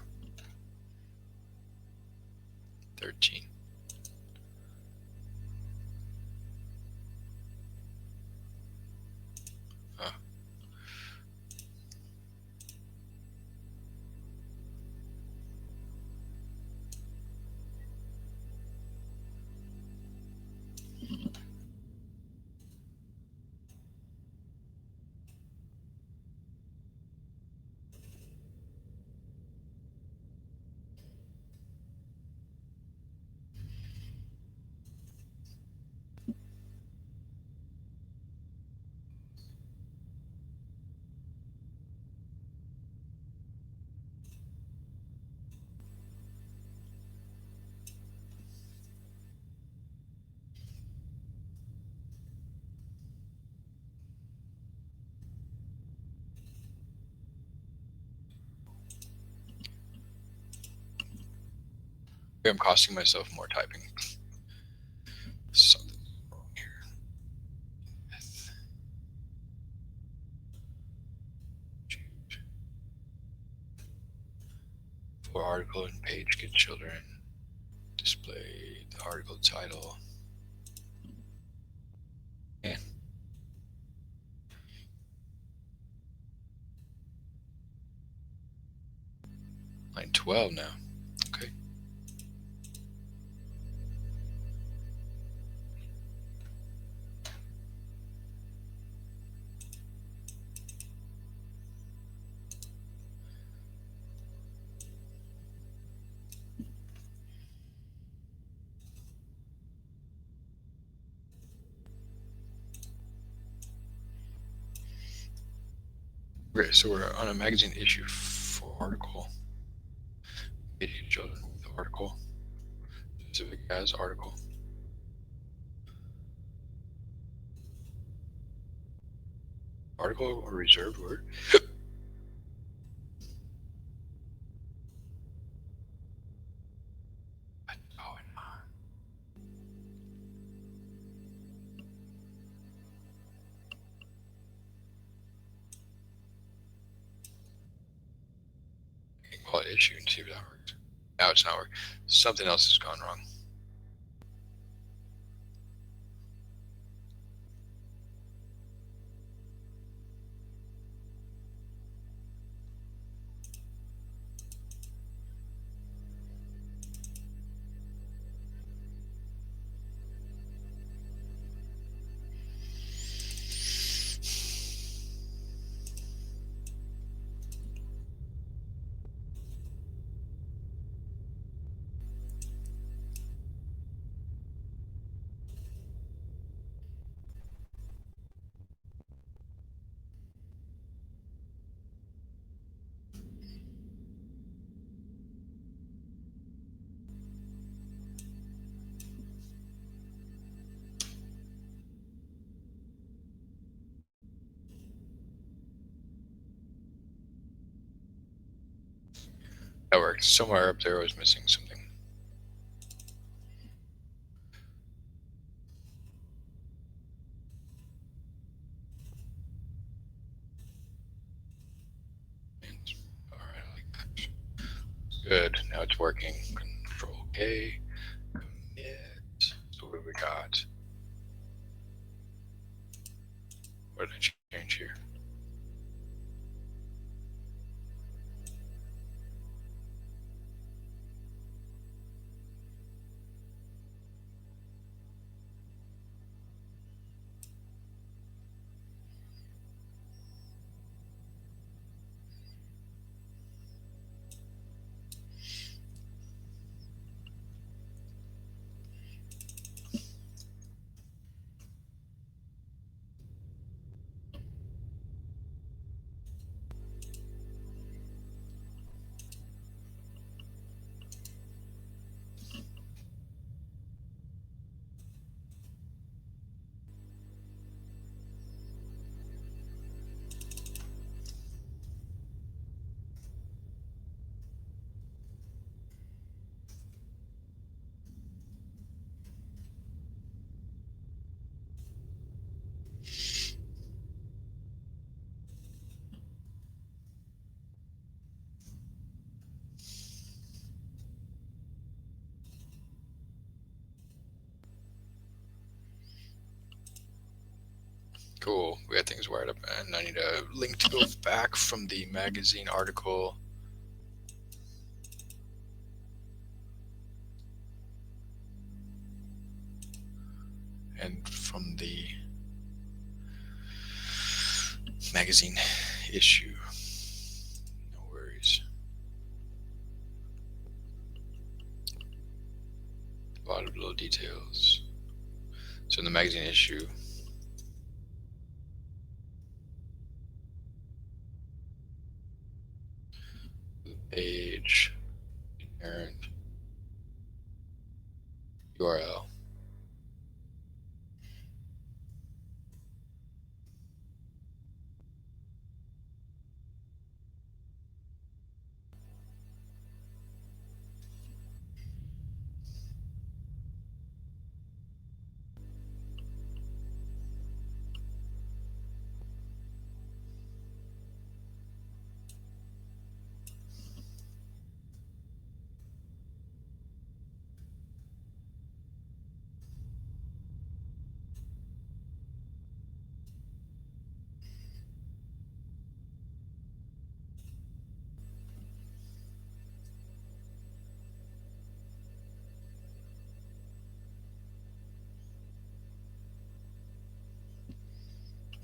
13. Oh. I'm costing myself more typing. Something wrong here. For article and page get children. Display the article title. Yeah. Line 12 now. Okay. Okay, so we're on a magazine issue for article. Idiot children with article. Specific as article. Article or reserved word. Call it issue and see if that works. Now it's not working. Something else has gone wrong. That works. Somewhere up there I was missing something. All right, I like that. Good. Now it's working. Control K. Commit. So what have we got? What did I change here? Cool. We got things wired up, and I need a link to go back from the magazine article. And from the magazine issue. No worries. A lot of little details. So in the magazine issue, page, parent, URL.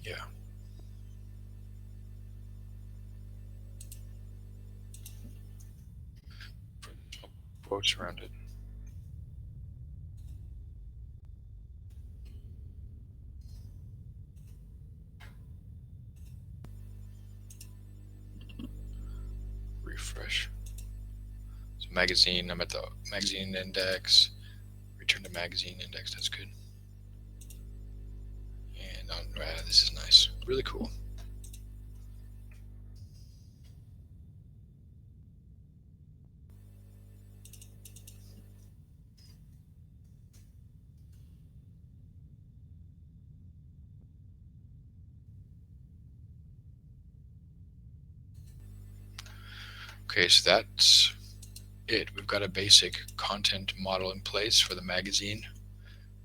Yeah. Quotes around it. Refresh. So magazine, I'm at the magazine index. Return to magazine index, that's good. And this is nice. Really cool. Okay, so that's it. We've got a basic content model in place for the magazine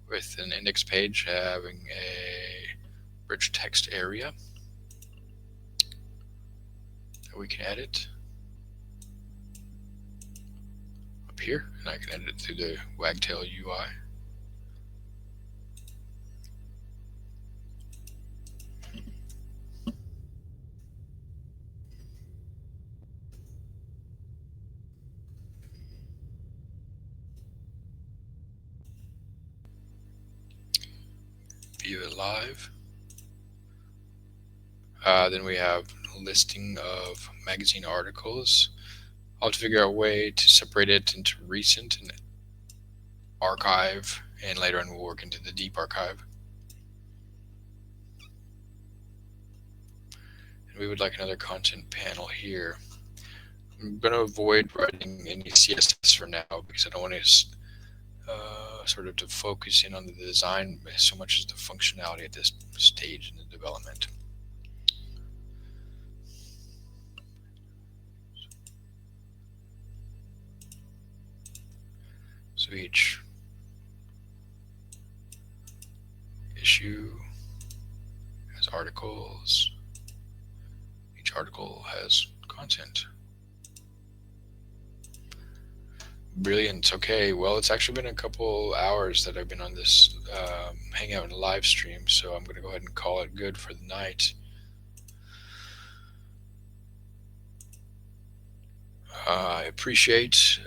with an index page having a rich text area that we can edit up here, and I can edit it through the Wagtail UI. View it live. Then we have a listing of magazine articles. I'll have to figure out a way to separate it into recent and archive, and later on we'll work into the deep archive. And we would like another content panel here. I'm going to avoid writing any CSS for now because I don't want to sort of to focus in on the design so much as the functionality at this stage in the development. So each issue has articles. Each article has content. Brilliant. Okay, well, it's actually been a couple hours that I've been on this Hangout and live stream, so I'm going to go ahead and call it good for the night. I appreciate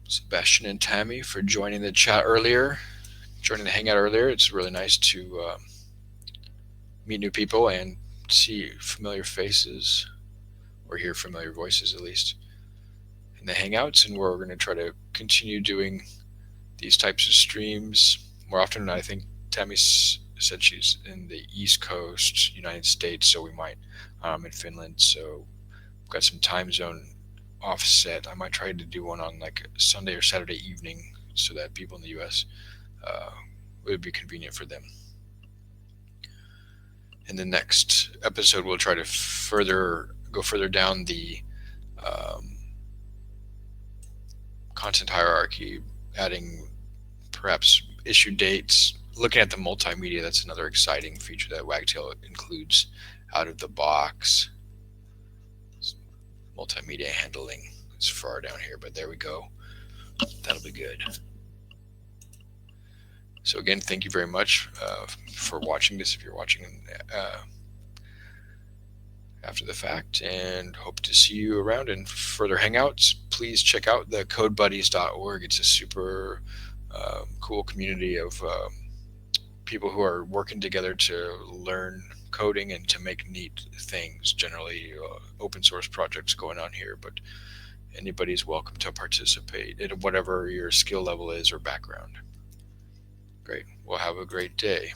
Sebastian and Tammy for joining the chat earlier, joining the Hangout earlier. It's really nice to meet new people and see familiar faces, or hear familiar voices at least, in the Hangouts. And we're going to try to continue doing these types of streams more often. I think Tammy said she's in the East Coast, United States, so we might, in Finland, so we've got some time zone offset. I might try to do one on like Sunday or Saturday evening so that people in the US, it would be convenient for them. In the next episode, we'll try to go further down the content hierarchy, adding perhaps issue dates, looking at the multimedia. That's another exciting feature that Wagtail includes out of the box. Multimedia handling is far down here, but there we go. That'll be good. So again, thank you very much for watching this, if you're watching after the fact, and hope to see you around in further Hangouts. Please check out the codebuddies.org. It's a super cool community of people who are working together to learn coding and to make neat things. Generally open source projects going on here, but anybody's welcome to participate at whatever your skill level is or background. Great. Well, have a great day.